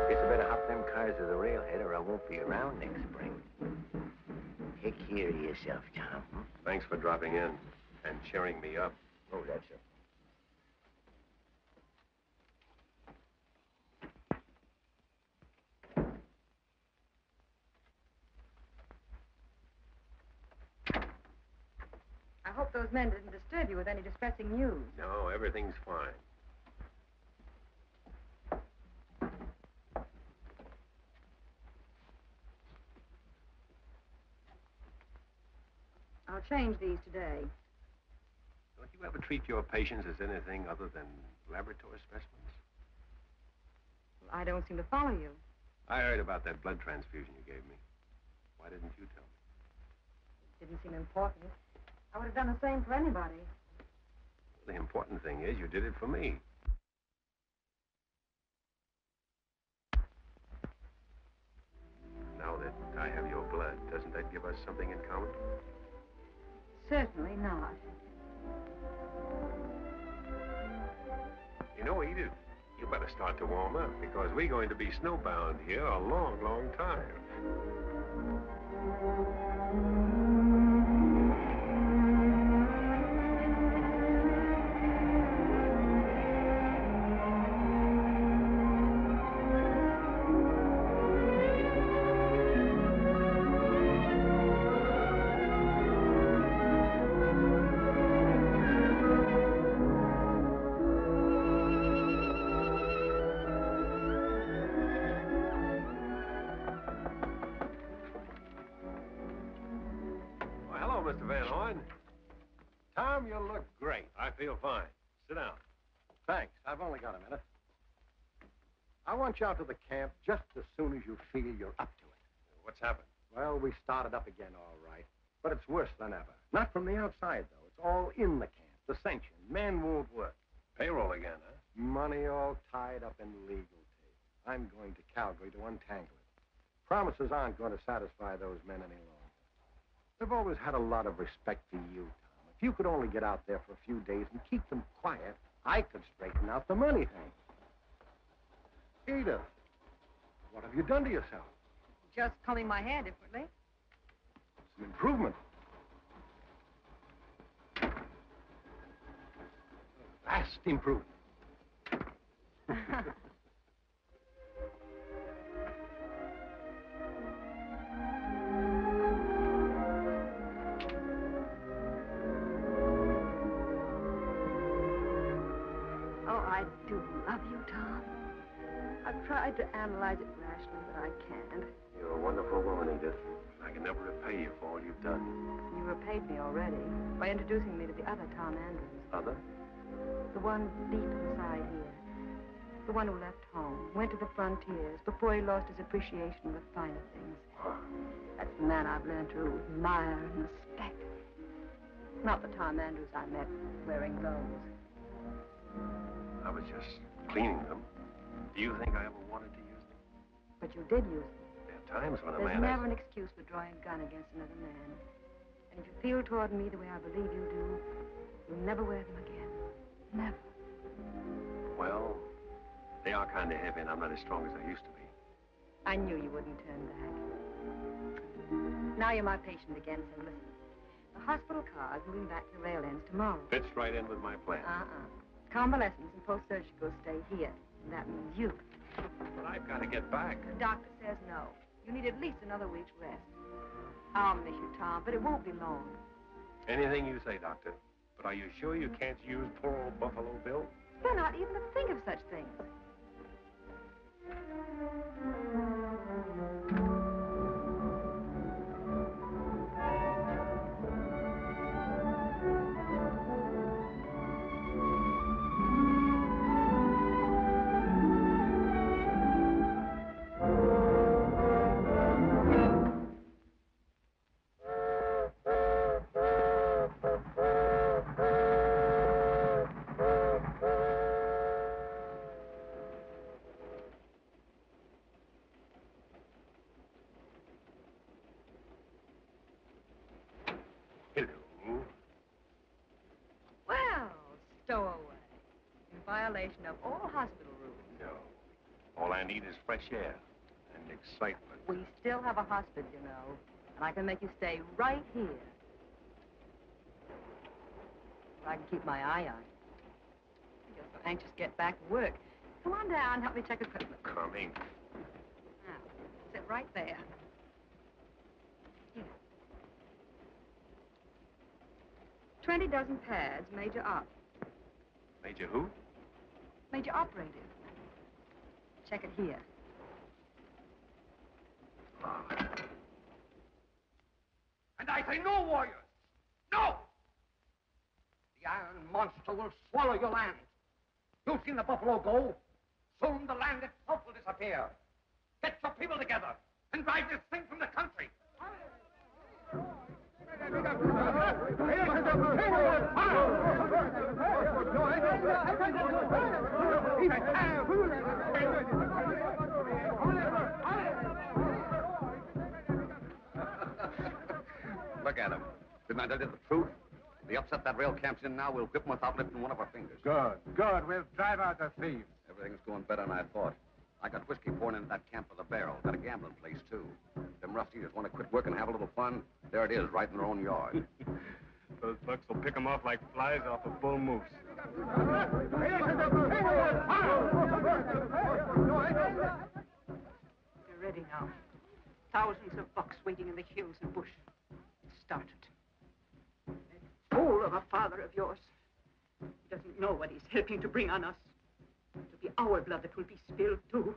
Guess I better hop them cars to the railhead or I won't be around next spring. Take care of yourself, Tom. Thanks for dropping in and cheering me up. Oh, that's it. I hope those men didn't disturb you with any distressing news. No, everything's fine. I'll change these today. Don't you ever treat your patients as anything other than laboratory specimens? Well, I don't seem to follow you. I heard about that blood transfusion you gave me. Why didn't you tell me? It didn't seem important. I would have done the same for anybody. The important thing is you did it for me. Now that I have your blood, doesn't that give us something in common? Certainly not. You know, Edith, you better start to warm up because we're going to be snowbound here a long, long time. Mr. Van Horn. Tom, you look great. I feel fine. Sit down. Thanks. I've only got a minute. I want you out to the camp just as soon as you feel you're up to it. What's happened? Well, we started up again, all right. But it's worse than ever. Not from the outside, though. It's all in the camp. The sanction. Men won't work. Payroll again, huh? Money all tied up in legal tape. I'm going to Calgary to untangle it. Promises aren't going to satisfy those men any longer. They've always had a lot of respect for you, Tom. If you could only get out there for a few days and keep them quiet, I could straighten out the money thing. Edith, what have you done to yourself? Just combing my hair differently. It's an improvement. A vast improvement. I do love you, Tom. I've tried to analyze it rationally, but I can't. You're a wonderful woman, Edith. I can never repay you for all you've done. You repaid me already by introducing me to the other Tom Andrews. Other? The one deep inside here. The one who left home, went to the frontiers before he lost his appreciation of the finer things. That's the man I've learned to admire and respect. Not the Tom Andrews I met wearing those. I was just cleaning them. Do you think I ever wanted to use them? But you did use them. There are times when a There's man... never an excuse for drawing a gun against another man. And if you feel toward me the way I believe you do, you'll never wear them again. Never. Well, they are kind of heavy, and I'm not as strong as I used to be. I knew you wouldn't turn back. Now you're my patient again, so listen. The hospital car's moving back to the rail ends tomorrow. Fits right in with my plan. Convalescence and post-surgical stay here. And that means you. But I've got to get back. The doctor says no. You need at least another week's rest. I'll miss you, Tom, but it won't be long. Anything you say, Doctor. But are you sure you can't use poor old Buffalo Bill? They're not even to think of such things. Well, stowaway. In violation of all hospital rules. No. All I need is fresh air and excitement. We still have a hospital, you know, and I can make you stay right here. I can keep my eye on you. You're so anxious to get back to work. Come on down, help me check equipment. Coming. Now, sit right there. Here. 20 dozen pads, Major Op. Major who? Major Operative. Check it here. And I say no, warriors! No! The iron monster will swallow your land. You've seen the buffalo go. Soon the land itself will disappear. Get your people together and drive this thing from the country. Look at him. Didn't I tell you the truth? If they upset that rail camp's in now, we'll whip them without lifting one of our fingers. Good, good. We'll drive out the thieves. Everything's going better than I thought. I got whiskey pouring into that camp with a barrel. Got a gambling place, too. Them rough eaters want to quit work and have a little fun. There it is, right in their own yard. Those bucks will pick them off like flies off a bull moose. You're ready now. Thousands of bucks waiting in the hills and bush. It started. That fool of a father of yours. He doesn't know what he's helping to bring on us. It'll be our blood that will be spilled, too.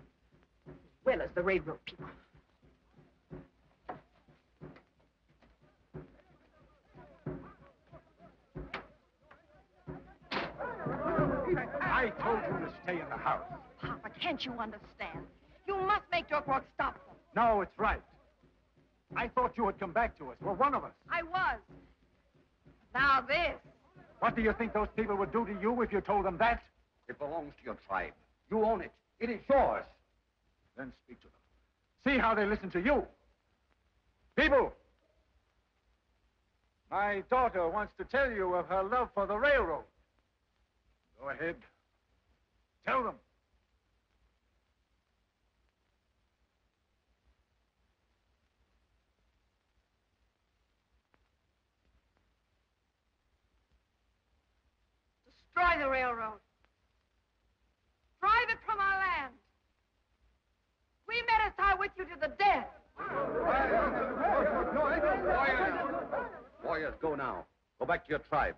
As well as the railroad people. I told you to stay in the house. Papa, can't you understand? You must make your work stop them. No, it's right. I thought you would come back to us. Well, one of us. I was. Now this. What do you think those people would do to you if you told them that? It belongs to your tribe. You own it. It is yours. Then speak to them. See how they listen to you. People! My daughter wants to tell you of her love for the railroad. Go ahead. Tell them. Destroy the railroad. Drive it from our land. We Medicine with you to the death. Warriors, go now. Go back to your tribes.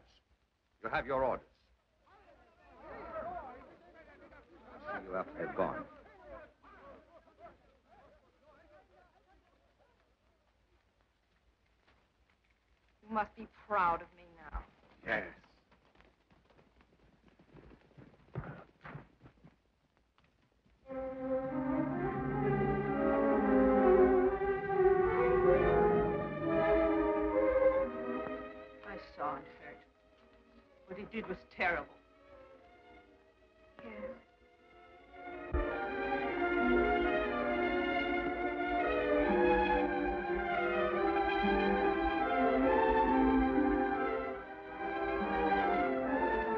You have your orders. I'll see you after they've gone. You must be proud of me now. Yes. I saw and heard. What he did was terrible. Yes.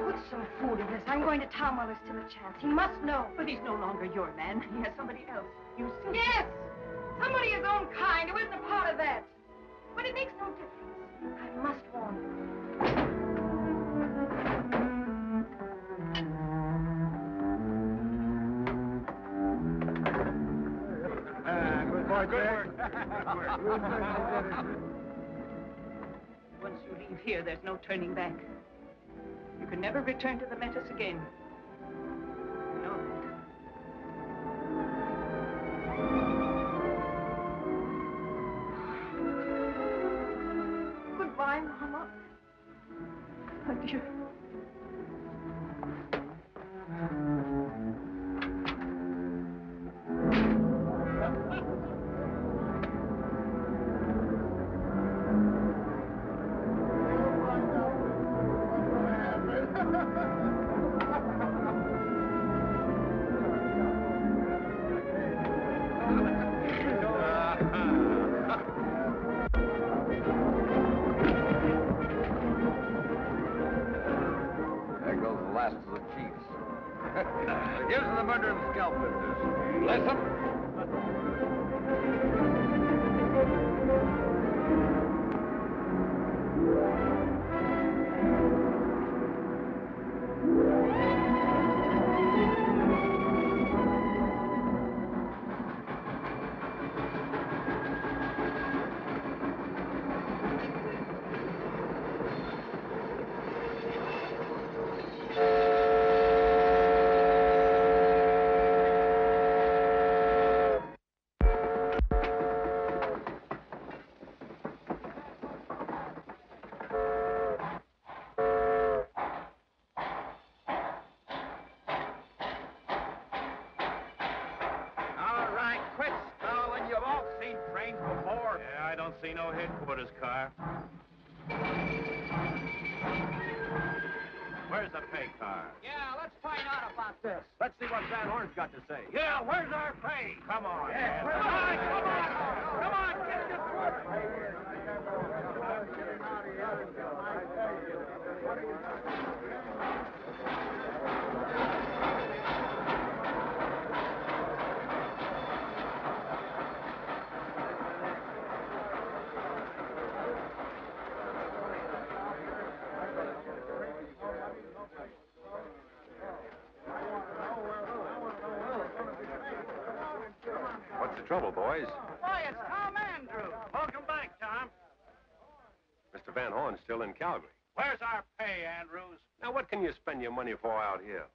Put some food in this. I'm going to Tom while there's still a chance. He must know. But he's no longer your man. He has somebody else. You see? Yes! Somebody his own kind who isn't a part of that. But it makes no difference. I must warn you. Good boy, Jack. Once you leave here, there's no turning back. You can never return to the Metis again. cry, Mama? Oh, dear. There goes the last of the chiefs. Here's to the murder and scalp business. Bless 'em. All right, quit stalling. You've all seen trains before. Yeah, I don't see no headquarters car. Where's the pay car? Yeah, let's find out about this. Let's see what Van Horn's got to say. Yeah, where's our pay? Come on. Yeah, man. come on, come on. Come on, get this work. What's the trouble, boys? Why, it's Tom Andrews. Welcome back, Tom. Mr. Van Horn's still in Calgary. Where's our pay, Andrews? Now, what can you spend your money for out here?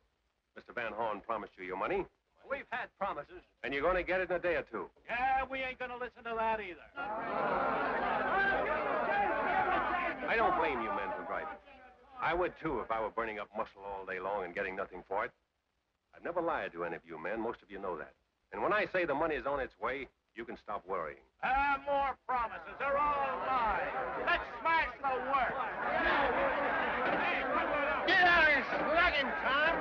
Mr. Van Horn promised you your money, We've had promises. and you're going to get it in a day or two. Yeah, we ain't gonna listen to that either. I don't blame you men for griping. I would, too, if I were burning up muscle all day long and getting nothing for it. I've never lied to any of you men. Most of you know that. And when I say the money's on its way, you can stop worrying. More promises. They're all lies. Let's smash the work. Get out of slugging, Tom.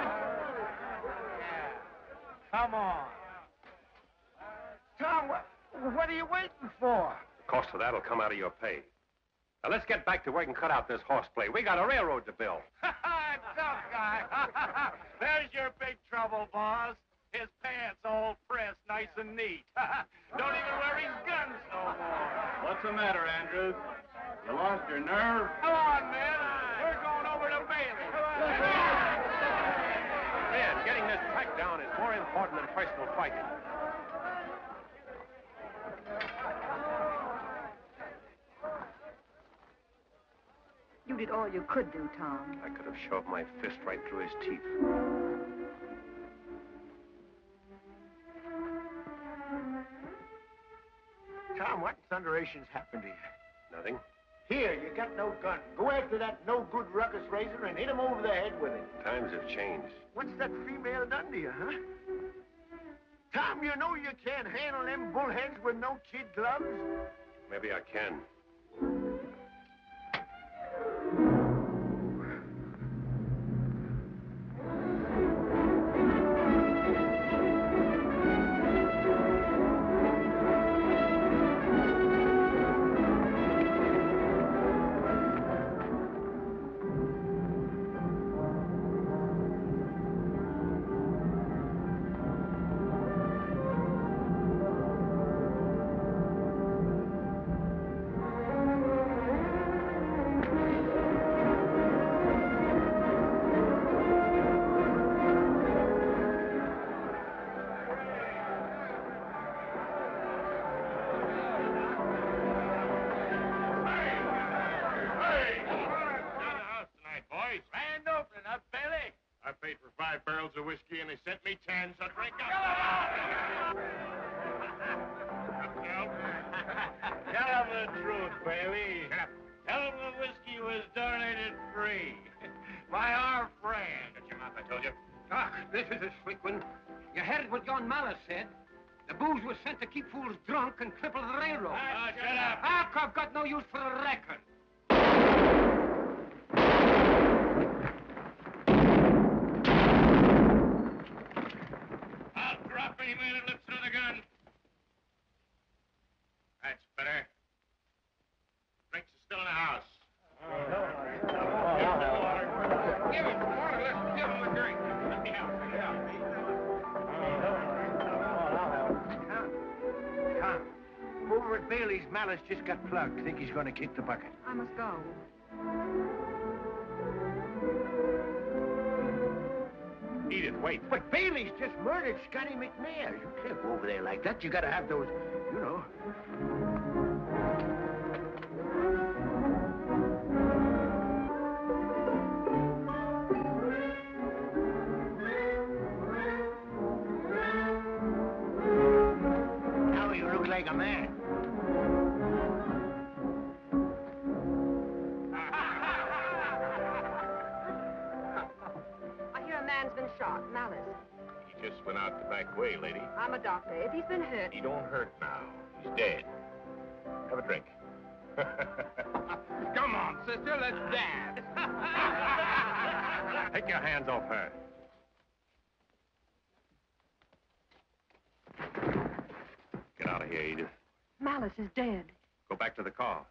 Yeah. Come on. Tom, what are you waiting for? The cost of that'll come out of your pay. Now, let's get back to work and cut out this horseplay. We got a railroad to build. Tough guy. There's your big trouble, boss. His pants all pressed nice and neat. Don't even wear his guns no more. What's the matter, Andrews? You lost your nerve? Come on, men. We're going over to Bailey. Man, getting this track down is more important than personal fighting. You did all you could do, Tom. I could have shoved my fist right through his teeth. Tom, what in thunderation's happened to you? Nothing. Here, you got no gun. Go after that no-good ruckus raiser and hit him over the head with it. Times have changed. What's that female done to you, huh? Tom, you know you can't handle them bullheads with no kid gloves? Maybe I can. whiskey, and they sent me 10, so drink up. Tell them the truth, Bailey. Tell him the whiskey was donated free by our friend. Shut your mouth, I told you. Doc, this is a slick one. You heard what John Malice said. The booze was sent to keep fools drunk and cripple the railroad. Shut up. I've got no use for a record. I'll drop any man that lifts another gun. That's better. Drinks are still in the house. Give him water. Let's give him a drink. Tom, over at Bailey's, Malice just got plugged. Think he's going to kick the bucket. I must go. Edith, wait. But Bailey's just murdered Scotty McNair. You can't go over there like that. You got to have those, you know. Now you look like a man. I hear a man's been shot. Malice. He just went out the back way, lady. I'm a doctor. If he's been hurt... He don't hurt now. He's dead. Have a drink. Come on, sister. Let's dance. Take your hands off her. Get out of here, Edith. Malice is dead. Go back to the car.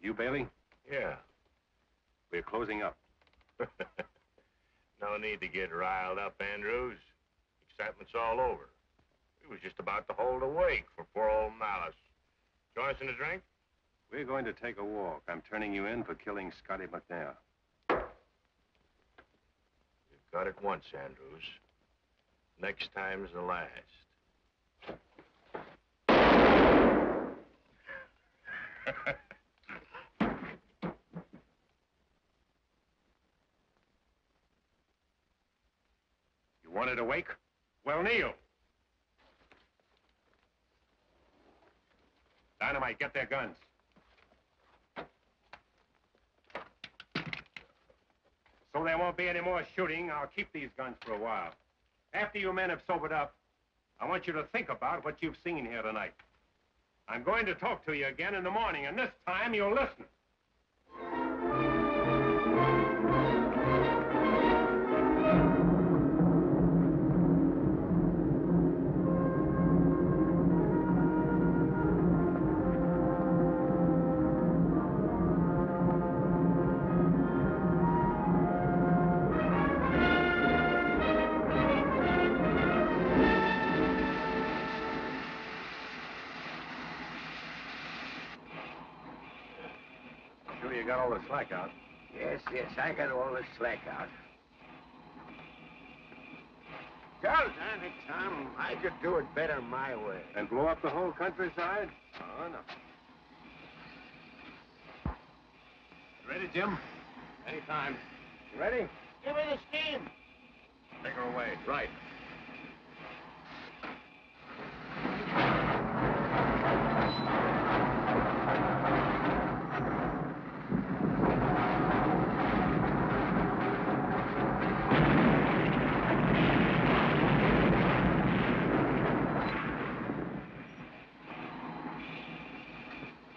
You, Bailey? Yeah. We're closing up. No need to get riled up, Andrews. Excitement's all over. We was just about to hold a wake for poor old Malice. Join us in a drink? We're going to take a walk. I'm turning you in for killing Scotty McNair. You've got it once, Andrews. Next time's the last. You wanted a wake? Well, kneel. Dynamite, get their guns. So there won't be any more shooting. I'll keep these guns for a while. After you men have sobered up, I want you to think about what you've seen here tonight. I'm going to talk to you again in the morning, and this time you'll listen. Sure you got all the slack out? Yes, I got all the slack out. Doggone it, Tom. I could do it better my way. And blow up the whole countryside? Oh, no. You ready, Jim? Anytime. You ready? Give me the steam. Take her away. Right.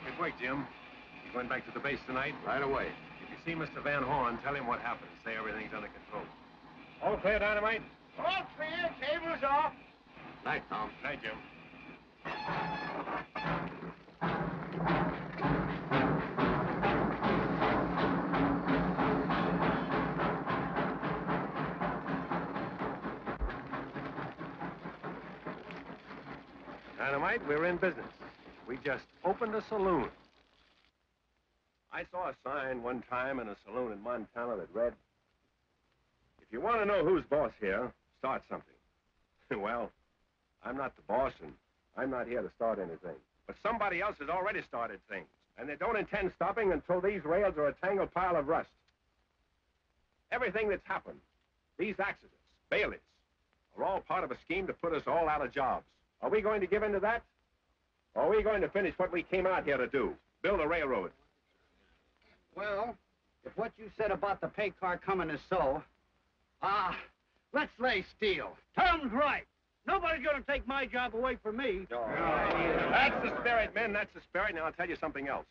Good work, Jim. You going back to the base tonight? Right away. If you see Mr. Van Horn, tell him what happened. Say everything's under control. All clear, Dynamite? All clear. Cable's off. Night, Tom. Night, Jim. Dynamite, we're in business. We just opened a saloon. I saw a sign one time in a saloon in Montana that read, "If you want to know who's boss here, start something." Well, I'm not the boss, and I'm not here to start anything. But somebody else has already started things, And they don't intend stopping until these rails are a tangled pile of rust. Everything that's happened, these accidents, bailiffs, are all part of a scheme to put us all out of jobs. Are we going to give in to that? Or are we going to finish what we came out here to do? Build a railroad? Well, if what you said about the pay car coming is so, let's lay steel. Tom's right. Nobody's gonna take my job away from me. That's the spirit, men. That's the spirit. Now, I'll tell you something else.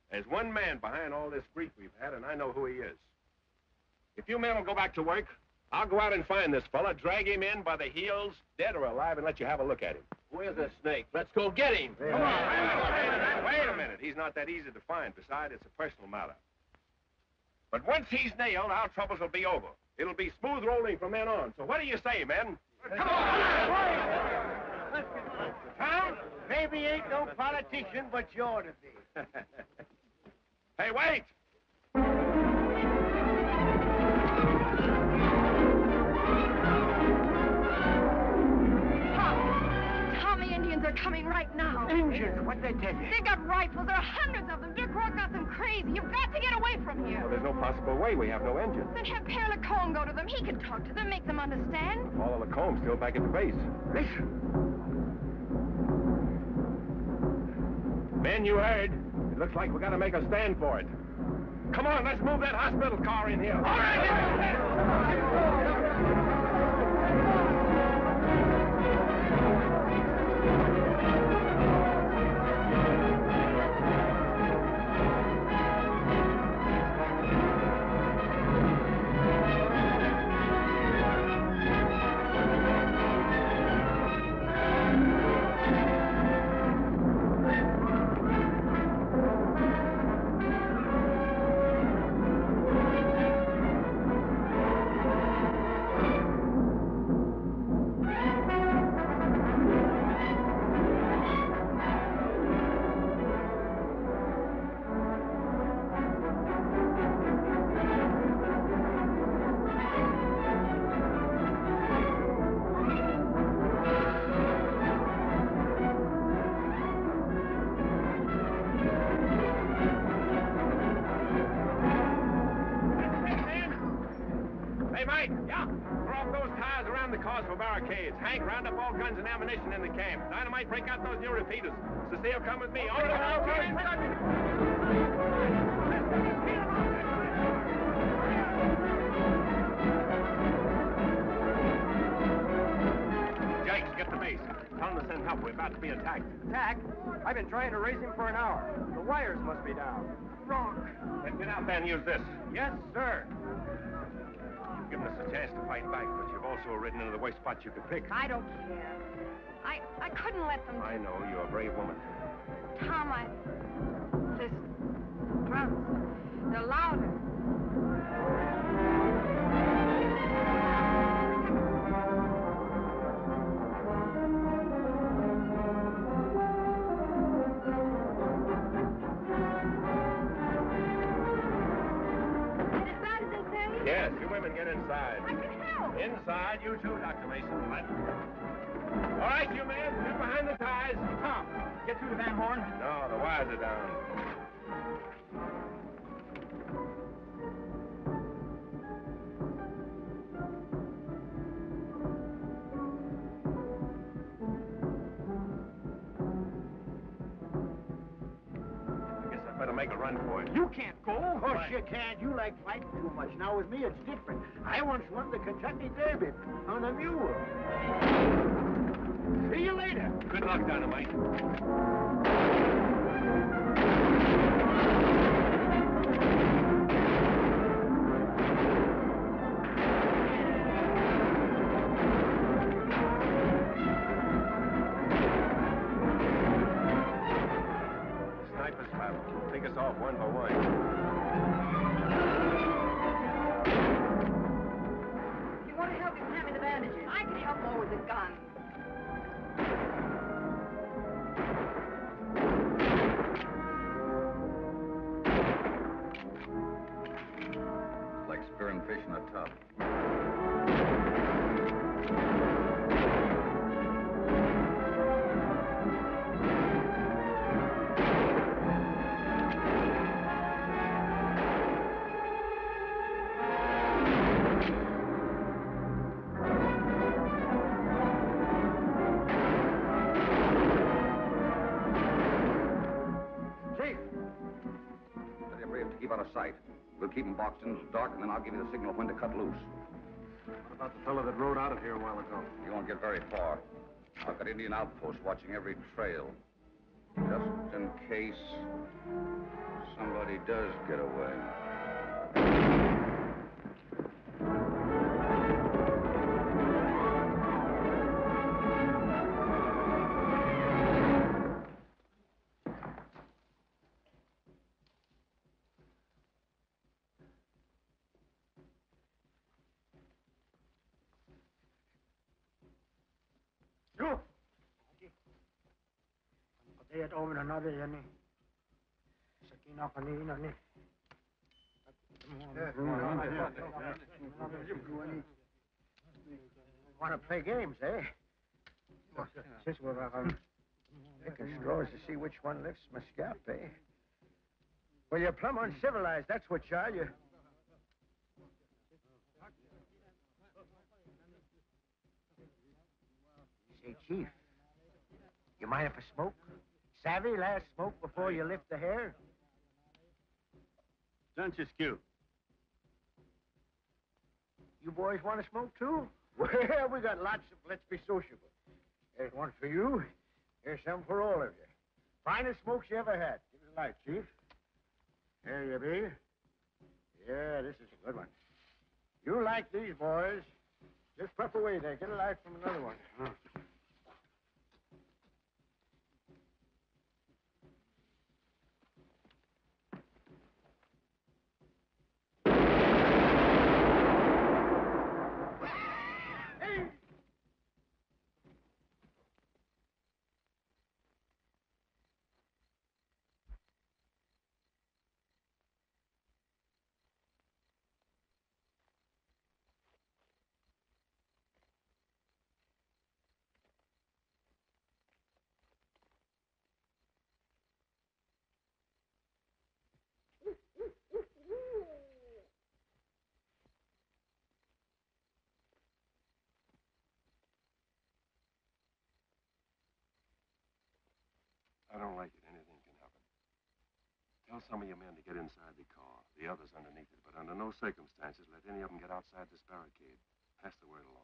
There's one man behind all this grief we've had, and I know who he is. If you men will go back to work, I'll go out and find this fella, drag him in by the heels, dead or alive, and let you have a look at him. Where's the snake? Let's go get him. Come on. Wait a minute. He's not that easy to find. Besides, it's a personal matter. But once he's nailed, our troubles will be over. It'll be smooth rolling from then on. So what do you say, men? Come on! Tom, maybe you ain't no politician, but you ought to be. Hey, wait! Tom, the Indians are coming right now. Indians? What'd they tell you? They got rifles. There are hundreds of them. Dick Rourke got them crazy. You've got to get away from here. Well, there's no possible way. We have no engine. Then have Pere Lacombe go to them. He can talk to them, make them understand. All of Lacombe's still back at the base. Listen. Men, you heard. It looks like we got to make a stand for it. Come on, let's move that hospital car in here. All right! Barricades. Hank, round up all guns and ammunition in the camp. Dynamite, break out those new repeaters. Cecile, come with me. All Jakes, get the base. Tell them to send help. We're about to be attacked. Attack? I've been trying to raise him for an hour. The wires must be down. Wrong. Then get out there and use this. Yes, sir. You've given us a chance to fight back, but you've also ridden into the worst spot you could pick. I don't care. I couldn't let them... I know. You're a brave woman. Tom, This... drums. They're louder. Yes, you women get inside. I can help. Inside, you too, Dr. Mason. All right, you men, get behind the ties. Tom, get through the Van Horn? No, the wires are down. Better make a run for it. You can't go. Of course you can't. You like fighting too much. Now, with me, it's different. I once won the Kentucky Derby on a mule. See you later. Good luck, Dynamite. Take us off one by one. If you want to help, you can hand me the bandages. I can help more with the gun. It's like spearing fish in a tub. of sight. We'll keep them boxed in until dark, and then I'll give you the signal when to cut loose. What about the fellow that rode out of here a while ago? You won't get very far. I've got Indian outposts watching every trail. Just in case somebody does get away. Kaya ito na natin yan eh. Sa kinakanin eh. Want to play games, eh? Since we're picking straws to see which one lifts my scalp, eh? Well, you're plumb uncivilized, that's what you are. You say, Chief, you mind if I smoke? Savvy, last smoke before you lift the hair? Don't you skew. You boys want to smoke, too? Well, we got lots of... Let's be sociable. There's one for you. Here's some for all of you. Finest smokes you ever had. Give us a light, Chief. There you be. Yeah, this is a good one. You like these, boys. Just puff away there. Get a light from another one. I don't like it. Anything can happen. Tell some of your men to get inside the car. The others underneath it. But under no circumstances let any of them get outside this barricade. Pass the word along.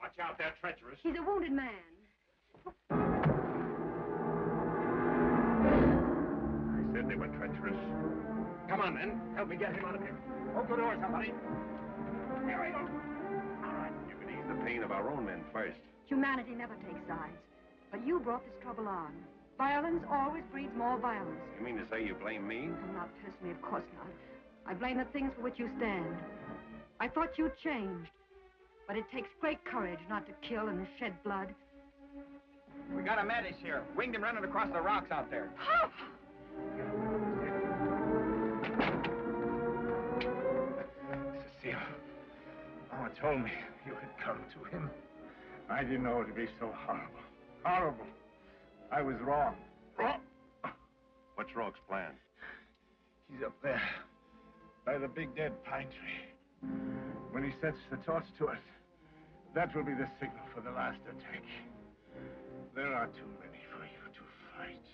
Watch out, they're treacherous. He's a wounded man. I said they were treacherous. Come on, men. Help me get him out of here. Open the door, somebody. Here we go. All right, you can ease the pain of our own men first. Humanity never takes sides. But you brought this trouble on. Violence always breeds more violence. You mean to say you blame me? Not personally, of course not. I blame the things for which you stand. I thought you'd changed. But it takes great courage not to kill and to shed blood. We got a Metis here. Winged him running across the rocks out there. Cecile, Mama told me you had come to him. I didn't know it would be so horrible. Horrible. I was wrong. Wrong. What's Rourke's plan? He's up there, by the big dead pine tree. When he sets the torch to it, that will be the signal for the last attack. There are too many for you to fight.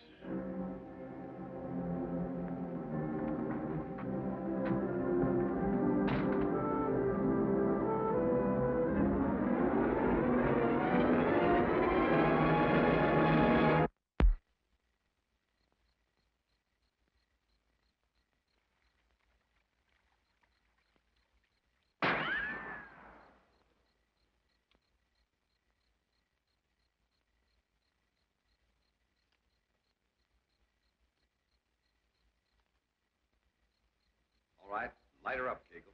All right. Light her up, Kegel.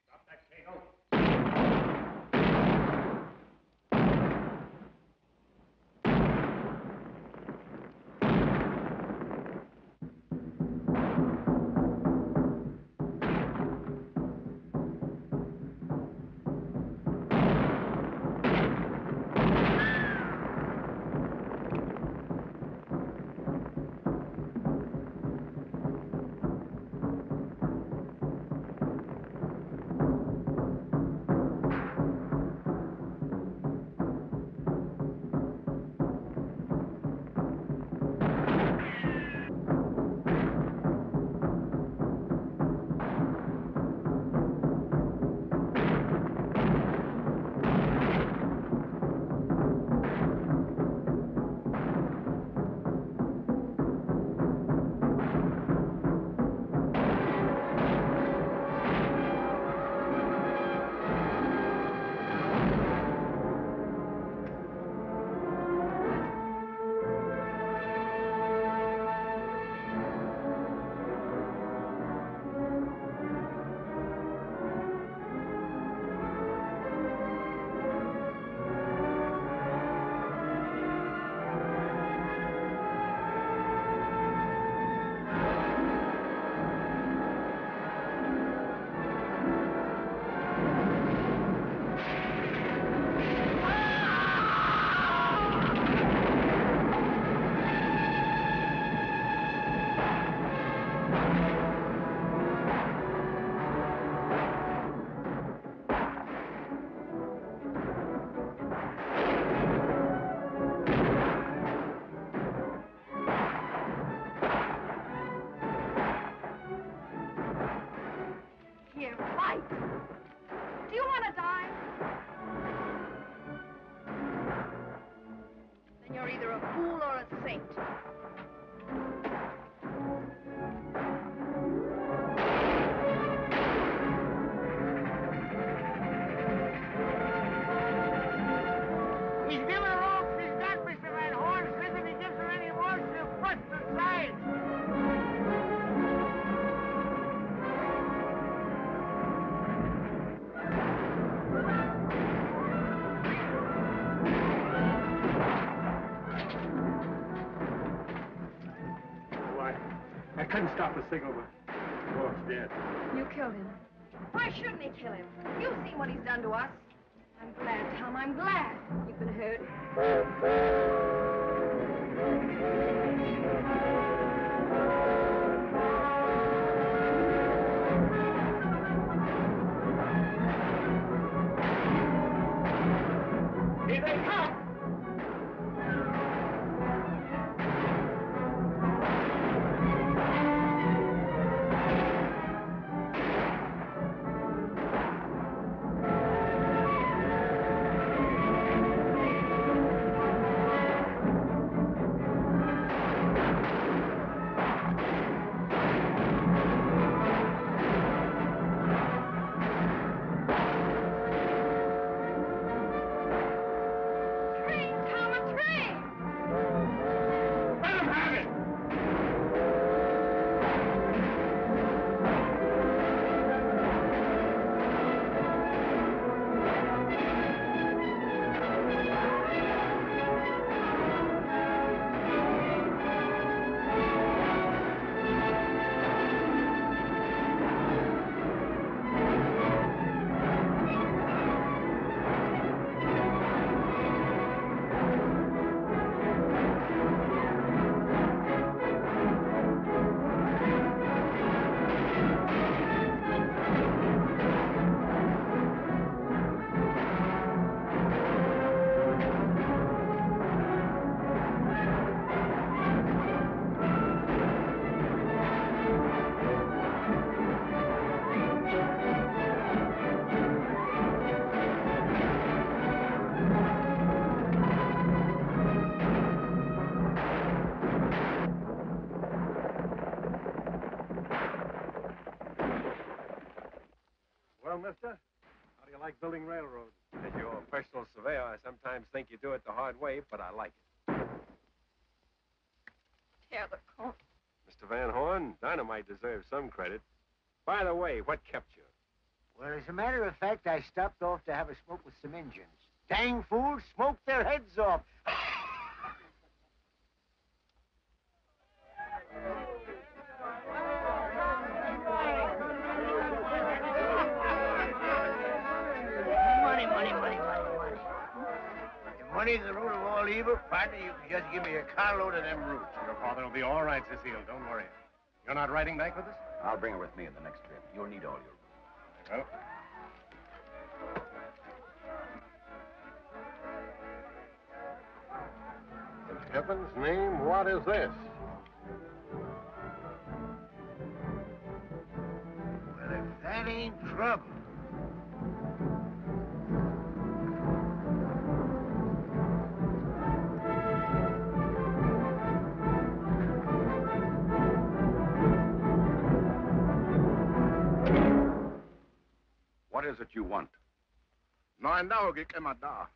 Stop that, Kegel. Here, fight! Do you want to die? Then you're either a fool or a saint. He's giving her all she's got, Mr. Van Horn. Says if he gives her any more, she'll bust inside. I couldn't stop the signal, but Wolf's dead. You killed him. Why shouldn't he kill him? You've seen what he's done to us. I'm glad, Tom. I'm glad you've been hurt. Here they come! Well, mister, how do you like building railroads? As your personal surveyor, I sometimes think you do it the hard way, but I like it. Taylor Cone. Mr. Van Horn, Dynamite deserves some credit. By the way, what kept you? Well, as a matter of fact, I stopped off to have a smoke with some Indians. Dang fools smoked their heads off. Money, money, money, money, money. If money's the root of all evil, partner, you can just give me a carload of them roots. Your father will be all right, Cecile. Don't worry. You're not riding back with us? I'll bring her with me in the next trip. You'll need all your room. Well, In heaven's name, what is this? Well, if that ain't trouble. What is it you want? No anda hogi kemada.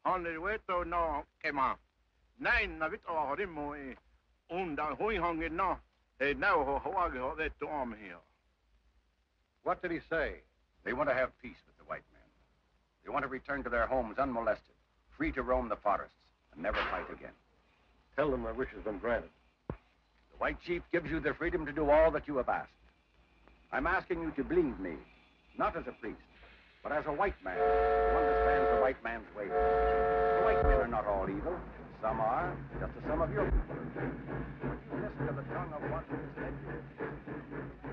Honde weto no kema. Nine na vit o horimo e unda hui hongi no. E now ho hoagi ho de tom here. What did he say? They want to have peace with the white men. They want to return to their homes unmolested, free to roam the forests, and never fight again. Tell them their wish has been granted. The white chief gives you the freedom to do all that you have asked. I'm asking you to believe me, not as a priest, but as a white man who understands the white man's ways. The white men are not all evil. Some are, just as some of your people are. But you listen to the tongue of one who has led you.